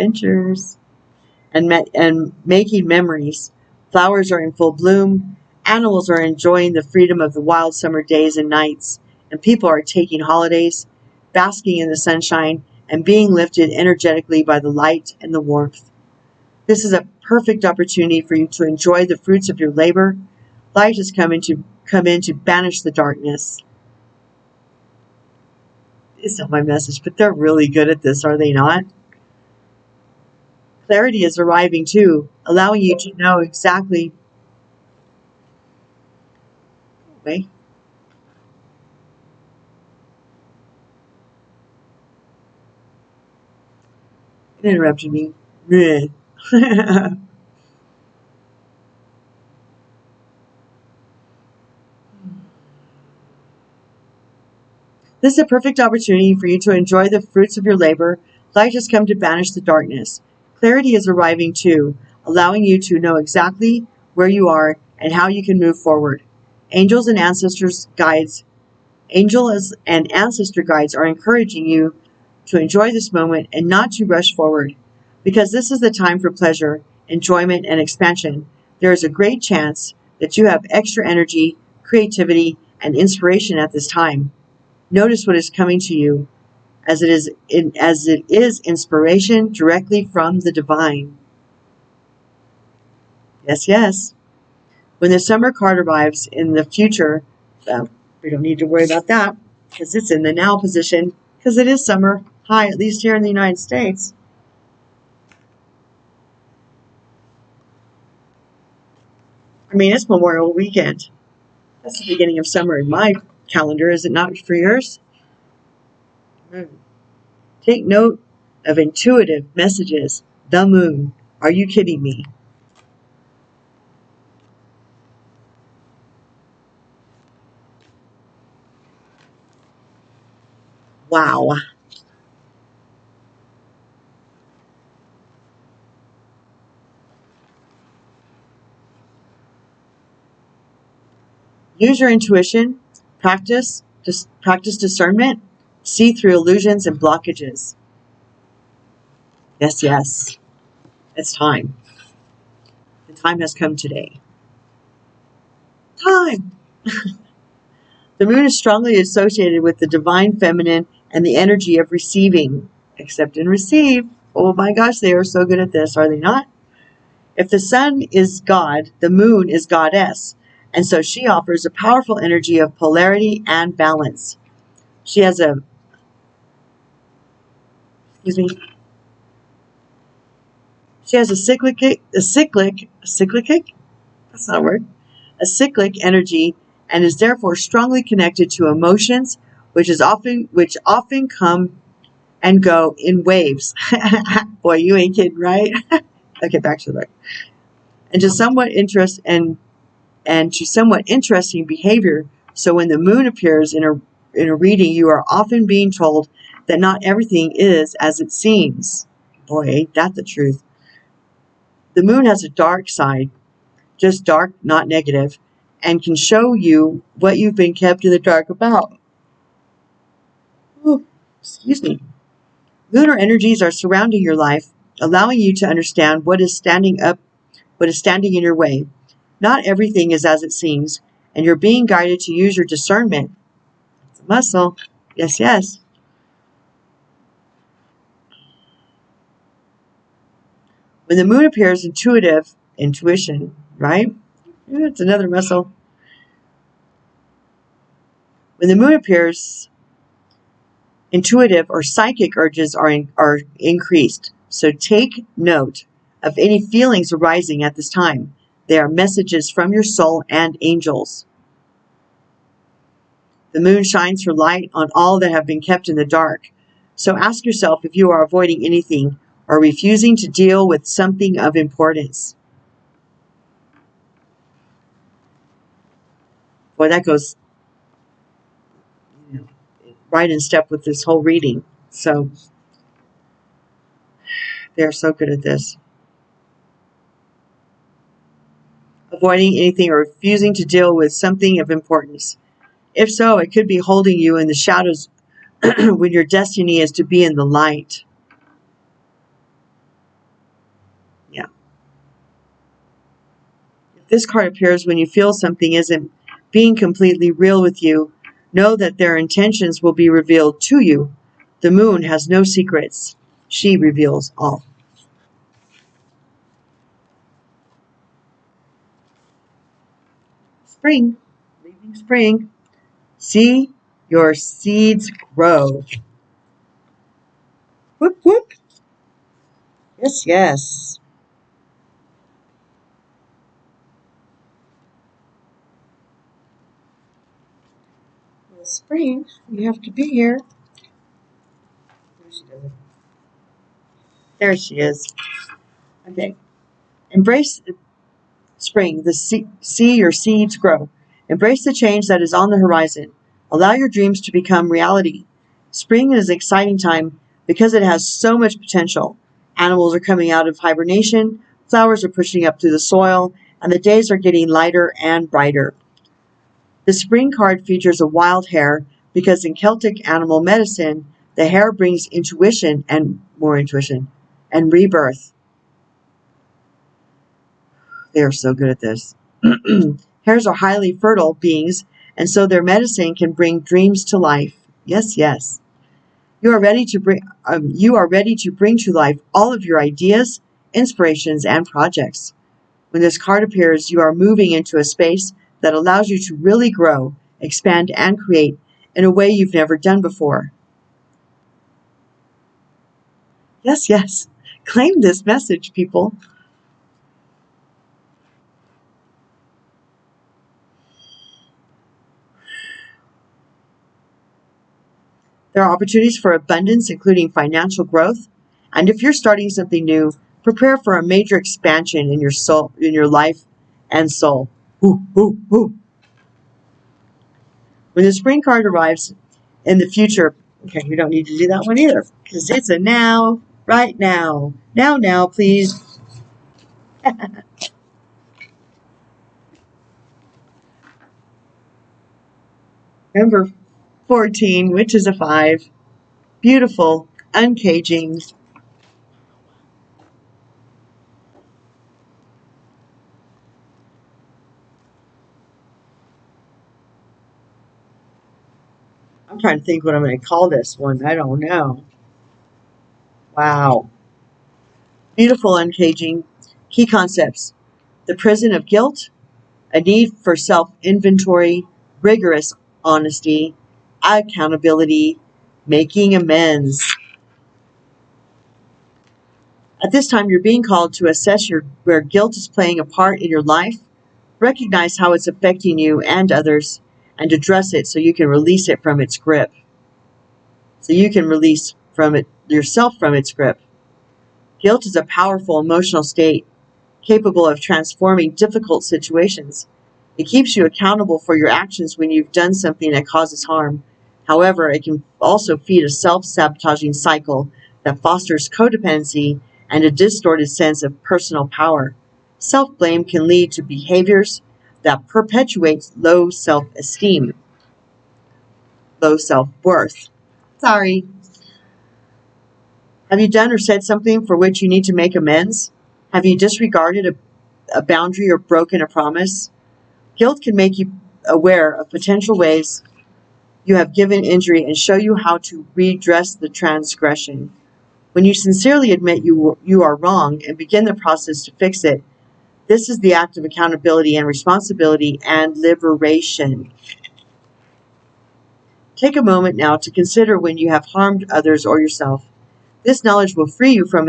making memories. Flowers are in full bloom. Animals are enjoying the freedom of the wild summer days and nights, and people are taking holidays, basking in the sunshine, and being lifted energetically by the light and the warmth. This is a perfect opportunity for you to enjoy the fruits of your labor. Light has come in to banish the darkness. It's not my message, but they're really good at this, are they not? Clarity is arriving too, allowing you to know exactly. Wait. It interrupted me. This is a perfect opportunity for you to enjoy the fruits of your labor. Light has come to banish the darkness. Clarity is arriving too, allowing you to know exactly where you are and how you can move forward. Angels and ancestors guides, angels and ancestor guides are encouraging you to enjoy this moment and not to rush forward. Because this is the time for pleasure, enjoyment, and expansion, there is a great chance that you have extra energy, creativity, and inspiration at this time. Notice what is coming to you as it is inspiration directly from the divine. Yes, yes. When the summer card arrives in the future, we don't need to worry about that because it's in the now position because it is summer high, at least here in the United States. I mean, it's Memorial Weekend. That's the beginning of summer in my calendar, is it not for yours? Take note of intuitive messages. The moon. Are you kidding me? Wow. Use your intuition. Practice discernment. See through illusions and blockages. Yes, yes. It's time. The time has come today. Time! The moon is strongly associated with the divine feminine and the energy of receiving. Accept and receive. Oh my gosh, they are so good at this, are they not? If the sun is God, the moon is goddess. And so she offers a powerful energy of polarity and balance. She has a, excuse me, she has a that's not a word, a cyclic energy and is therefore strongly connected to emotions, which often come and go in waves. Boy, you ain't kidding, right? Okay, back to the book. And to somewhat interesting behavior. So when the moon appears in a reading, you are often being told that not everything is as it seems. Boy, ain't that the truth. The moon has a dark side, just dark, not negative, and can show you what you've been kept in the dark about. Ooh, excuse me. Lunar energies are surrounding your life, allowing you to understand what is standing in your way. Not everything is as it seems, and you're being guided to use your discernment. It's a muscle. Yes, yes. When the moon appears, intuition, right? Yeah, it's another muscle. When the moon appears, intuitive or psychic urges are increased. So take note of any feelings arising at this time. They are messages from your soul and angels. The moon shines her light on all that have been kept in the dark. So ask yourself if you are avoiding anything or refusing to deal with something of importance. Boy, that goes right in step with this whole reading. So they're so good at this. Avoiding anything or refusing to deal with something of importance. If so, it could be holding you in the shadows when your destiny is to be in the light. Yeah. If this card appears when you feel something isn't being completely real with you, know that their intentions will be revealed to you. The moon has no secrets. She reveals all. Spring. Leaving spring. See your seeds grow. Whoop, whoop. Yes, yes. Well, spring, you have to be here. There she is. Okay. Embrace spring, see your seeds grow. Embrace the change that is on the horizon. Allow your dreams to become reality. Spring is an exciting time because it has so much potential. Animals are coming out of hibernation, flowers are pushing up through the soil, and the days are getting lighter and brighter. The spring card features a wild hare because in Celtic animal medicine, the hare brings intuition and more intuition and rebirth. They are so good at this. Hares are highly fertile beings, and so their medicine can bring dreams to life. Yes, yes. You are ready to bring to life all of your ideas, inspirations, and projects. When this card appears, you are moving into a space that allows you to really grow, expand, and create in a way you've never done before. Yes, yes. Claim this message, people. There are opportunities for abundance, including financial growth. And if you're starting something new, prepare for a major expansion in your soul, in your life and soul. Ooh, ooh, ooh. When the spring card arrives in the future, okay, we don't need to do that one either because it's a now, right now. Now, please. Number 14, which is a 5. Beautiful, uncaging. I'm trying to think what I'm going to call this one. I don't know. Wow. Beautiful, uncaging. Key concepts: the prison of guilt, a need for self-inventory, rigorous honesty, accountability, making amends. At this time, you're being called to assess where guilt is playing a part in your life, recognize how it's affecting you and others, and address it so you can release it from its grip. So you can release yourself from its grip. Guilt is a powerful emotional state capable of transforming difficult situations. It keeps you accountable for your actions when you've done something that causes harm. However, it can also feed a self-sabotaging cycle that fosters codependency and a distorted sense of personal power. Self-blame can lead to behaviors that perpetuate low self-esteem, low self-worth. Sorry. Have you done or said something for which you need to make amends? Have you disregarded a boundary or broken a promise? Guilt can make you aware of potential ways you have given injury and show you how to redress the transgression. When you sincerely admit you are wrong and begin the process to fix it, this is the act of accountability and responsibility and liberation. Take a moment now to consider when you have harmed others or yourself. This knowledge will free you from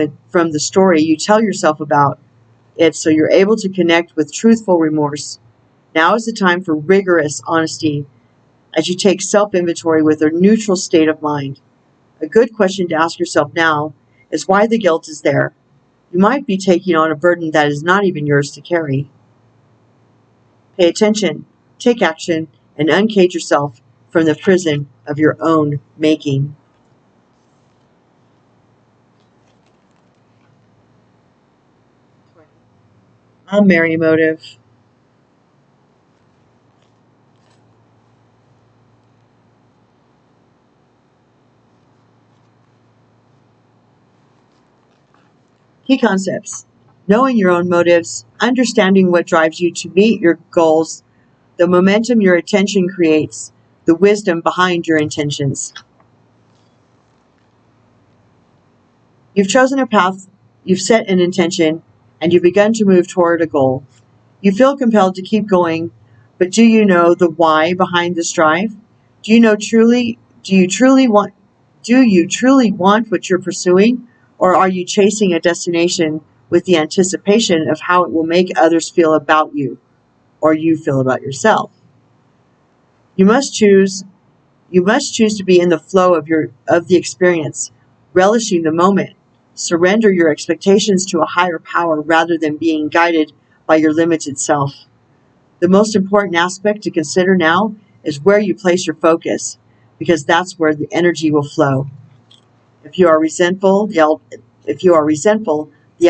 the story you tell yourself about it, so you're able to connect with truthful remorse. Now is the time for rigorous honesty as you take self-inventory with a neutral state of mind. A good question to ask yourself now is why the guilt is there. You might be taking on a burden that is not even yours to carry. Pay attention, take action, and uncage yourself from the prison of your own making. A merry motive. Key concepts: knowing your own motives, understanding what drives you to meet your goals, the momentum your attention creates, the wisdom behind your intentions. You've chosen a path, you've set an intention, and you've begun to move toward a goal. You feel compelled to keep going, but do you know the why behind this drive? Do you truly want what you're pursuing, or are you chasing a destination with the anticipation of how it will make others feel about you, or you feel about yourself? You must choose to be in the flow of the experience, relishing the moment. Surrender your expectations to a higher power rather than being guided by your limited self. The most important aspect to consider now is where you place your focus, because that's where the energy will flow. If you are resentful, the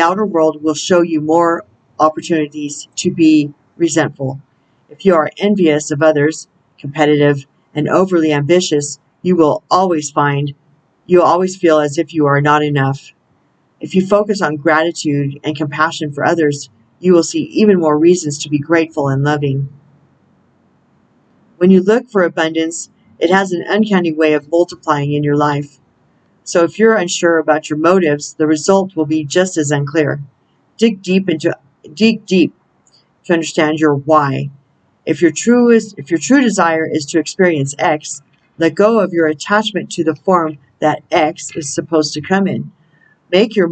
outer world will show you more opportunities to be resentful. If you are envious of others, competitive, and overly ambitious, you'll always feel as if you are not enough. If you focus on gratitude and compassion for others, you will see even more reasons to be grateful and loving. When you look for abundance, it has an uncanny way of multiplying in your life. So if you're unsure about your motives, the result will be just as unclear. Dig deep to understand your why. If your true desire is to experience X, let go of your attachment to the form that X is supposed to come in. Make sure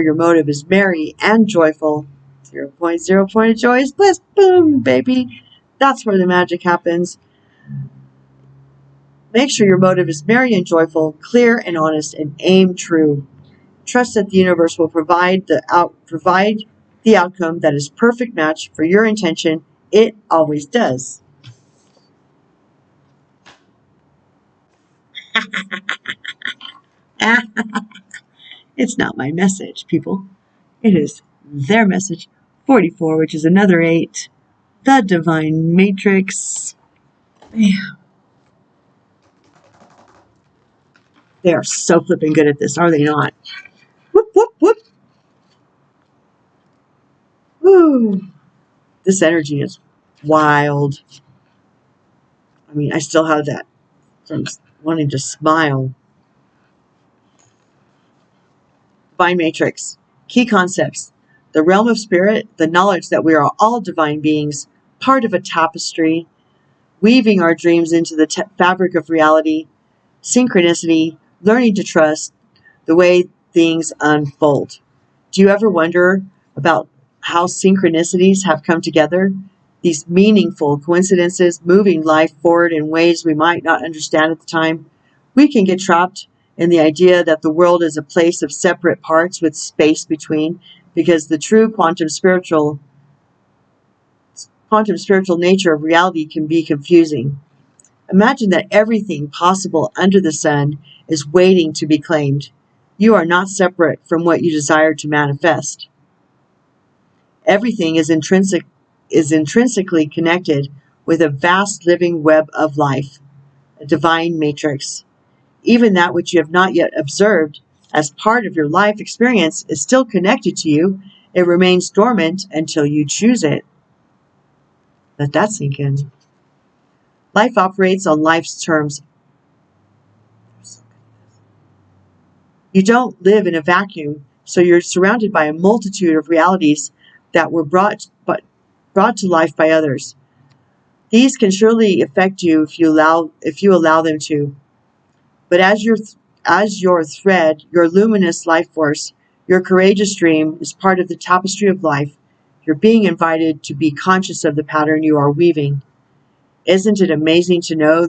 your motive is merry and joyful. 0.0 point of joy is bliss. Boom, baby. That's where the magic happens. Make sure your motive is merry and joyful, clear and honest, and aim true. Trust that the universe will provide the outcome that is perfect match for your intention. It always does. It's not my message, people. It is their message. 44, which is another 8. The Divine Matrix. Bam. They are so flipping good at this, are they not? Whoop, whoop, whoop. Woo. This energy is wild. I mean, I still have that from wanting to smile. Divine Matrix. Key concepts. The realm of spirit, the knowledge that we are all divine beings, part of a tapestry, weaving our dreams into the fabric of reality, synchronicity, learning to trust the way things unfold. Do you ever wonder about how synchronicities have come together? These meaningful coincidences moving life forward in ways we might not understand at the time. We can get trapped in the idea that the world is a place of separate parts with space between, because the true quantum spiritual nature of reality can be confusing. Imagine that everything possible under the sun is waiting to be claimed. You are not separate from what you desire to manifest. Everything is intrinsically connected with a vast living web of life, a divine matrix. Even that which you have not yet observed as part of your life experience is still connected to you. It remains dormant until you choose it. Let that sink in. Life operates on life's terms. You don't live in a vacuum, so you're surrounded by a multitude of realities that were brought to life by others. These can surely affect you if you allow them to. But as your thread, your luminous life force, your courageous dream is part of the tapestry of life, you're being invited to be conscious of the pattern you are weaving. Isn't it amazing to know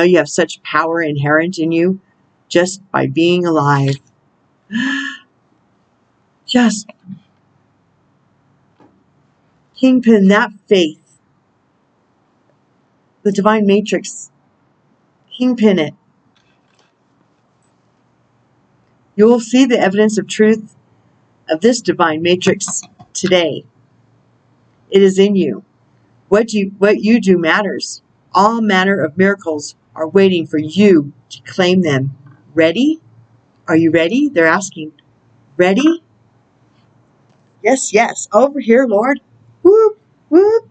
you have such power inherent in you just by being alive? Just kingpin that faith. The divine matrix. Kingpin it. You will see the evidence of truth of this divine matrix today. It is in you. What you do matters. All manner of miracles are waiting for you to claim them. Ready? Are you ready? They're asking. Ready? Yes, yes. Over here, Lord. Whoop, whoop,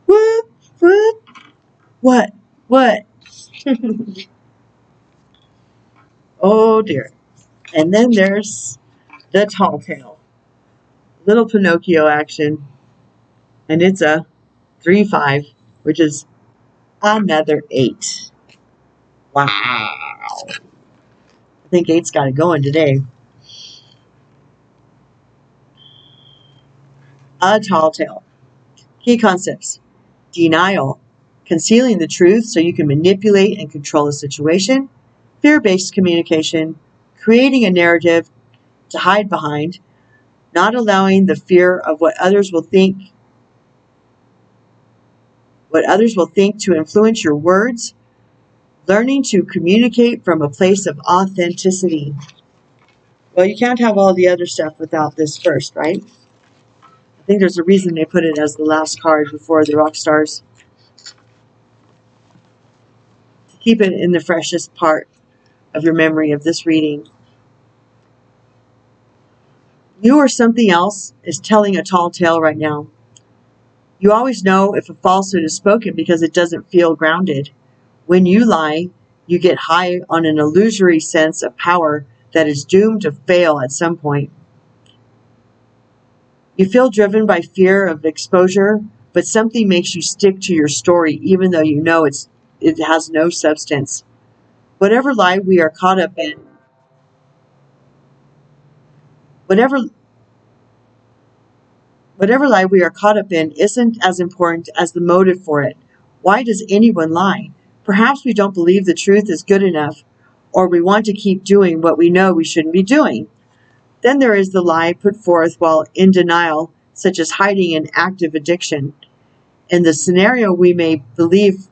whoop, whoop. What? What? Oh, dear. And then there's the tall tale. Little Pinocchio action. And it's a 3-5, which is another 8. Wow. I think 8's got it going today. A tall tale. Key concepts. Denial. Concealing the truth so you can manipulate and control a situation. Fear-based communication. creating a narrative to hide behind, not allowing the fear of what others will think to influence your words, learning to communicate from a place of authenticity. Well, you can't have all the other stuff without this first, right? I think there's a reason they put it as the last card before the rock stars. To keep it in the freshest part of your memory of this reading. You or something else is telling a tall tale right now. You always know if a falsehood is spoken because it doesn't feel grounded. When you lie, you get high on an illusory sense of power that is doomed to fail at some point. You feel driven by fear of exposure, but something makes you stick to your story even though you know it has no substance. Whatever lie we are caught up in, whatever lie we are caught up in isn't as important as the motive for it. Why does anyone lie? Perhaps we don't believe the truth is good enough, or we want to keep doing what we know we shouldn't be doing. Then there is the lie put forth while in denial, such as hiding an active addiction. In this scenario, we may believe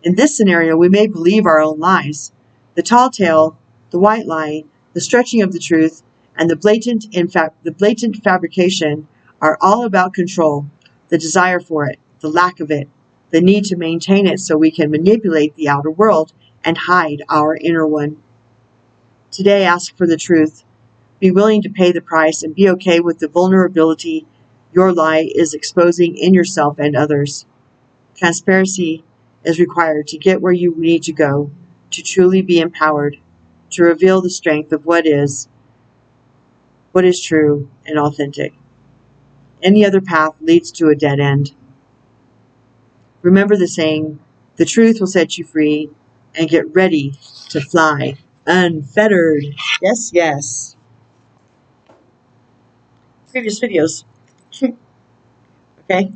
our own lies. The tall tale, the white lie, the stretching of the truth, and the blatant fabrication are all about control, the desire for it, the lack of it, the need to maintain it so we can manipulate the outer world and hide our inner one. Today, ask for the truth. Be willing to pay the price and be okay with the vulnerability your lie is exposing in yourself and others. Transparency is required to get where you need to go, to truly be empowered, to reveal the strength of what is true and authentic. Any other path leads to a dead end. Remember the saying, the truth will set you free, and get ready to fly unfettered. Yes, yes. Previous videos. Okay.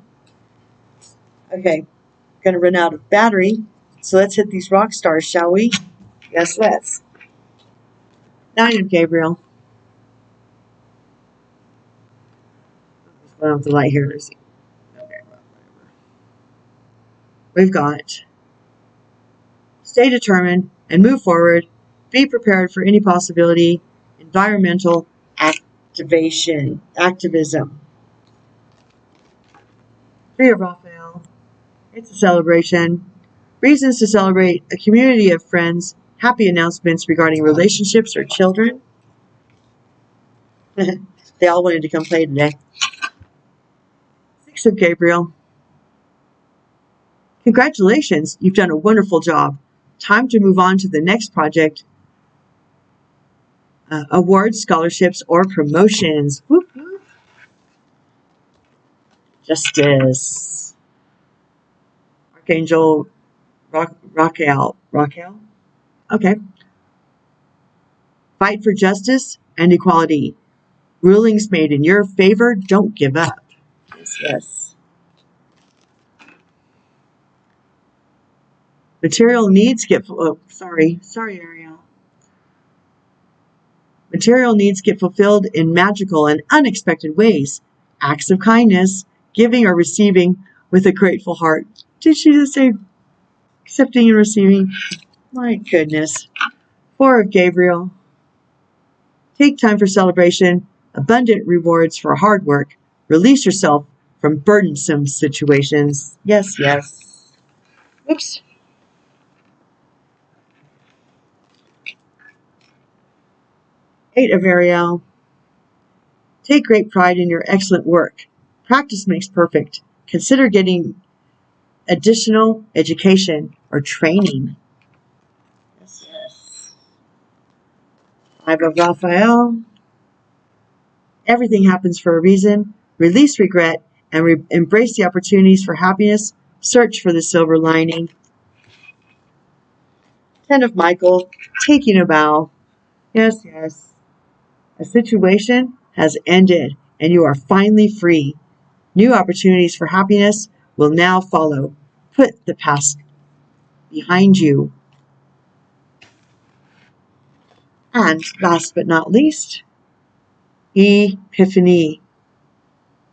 Gonna run out of battery. So let's hit these rock stars, shall we? Yes, let's. 9 of Gabriel. Let's go off the light here. Let's see. Okay, whatever. We've got stay determined and move forward. Be prepared for any possibility. Environmental activism. 3 of Raphael. It's a celebration. Reasons to celebrate a community of friends. Happy announcements regarding relationships or children. They all wanted to come play today. 6 of Gabriel. Congratulations, you've done a wonderful job. Time to move on to the next project. Awards, scholarships, or promotions. Whoop, whoop. Justice. Archangel Raquel. Okay. Fight for justice and equality. Rulings made in your favor. Don't give up. Yes. Material needs get... Oh, sorry, Ariel. Material needs get fulfilled in magical and unexpected ways. Acts of kindness, giving or receiving with a grateful heart. Did she just say accepting and receiving? My goodness. 4 of Gabriel. Take time for celebration, abundant rewards for hard work. Release yourself from burdensome situations. Yes, yes. Oops. 8 of Ariel. Take great pride in your excellent work. Practice makes perfect. Consider getting additional education or training. Yes, yes. 5 of Raphael. Everything happens for a reason. Release regret and embrace the opportunities for happiness. Search for the silver lining. 10 of Michael. Taking a bow. Yes, yes. A situation has ended and you are finally free. New opportunities for happiness will now follow. Put the past behind you. And last but not least, Epiphany.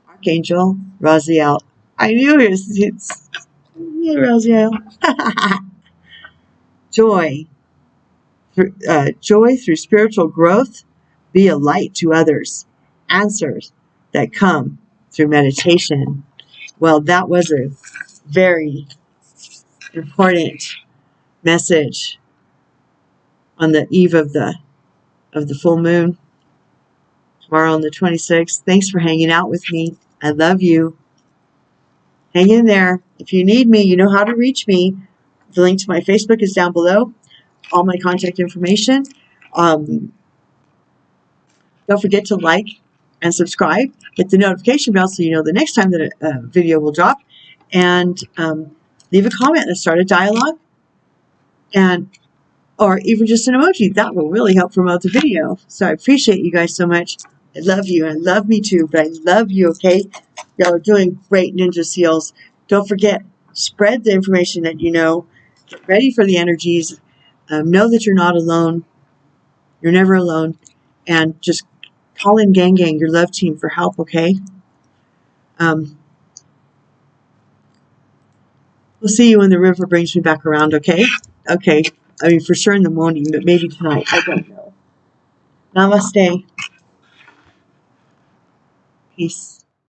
Archangel Raziel. I knew it's Raziel. Joy. Joy through spiritual growth. Be a light to others. Answers that come through meditation. Well, that was a very important message on the eve of the full moon, tomorrow on the 26th. Thanks for hanging out with me. I love you. Hang in there. If you need me, you know how to reach me. The link to my Facebook is down below. All my contact information. Don't forget to like and subscribe. Hit the notification bell so you know the next time that a video will drop. And leave a comment and start a dialogue. And or even just an emoji. That will really help promote the video. So I appreciate you guys so much. I love you. I love me too, but I love you, okay? Y'all are doing great, Ninja Seals. Don't forget, spread the information that you know. Get ready for the energies. Know that you're not alone. You're never alone. And just call in Gang, your love team, for help, okay? We'll see you when the river brings me back around, okay? Okay. I mean, for sure in the morning, but maybe tonight. I don't know. Namaste. Peace.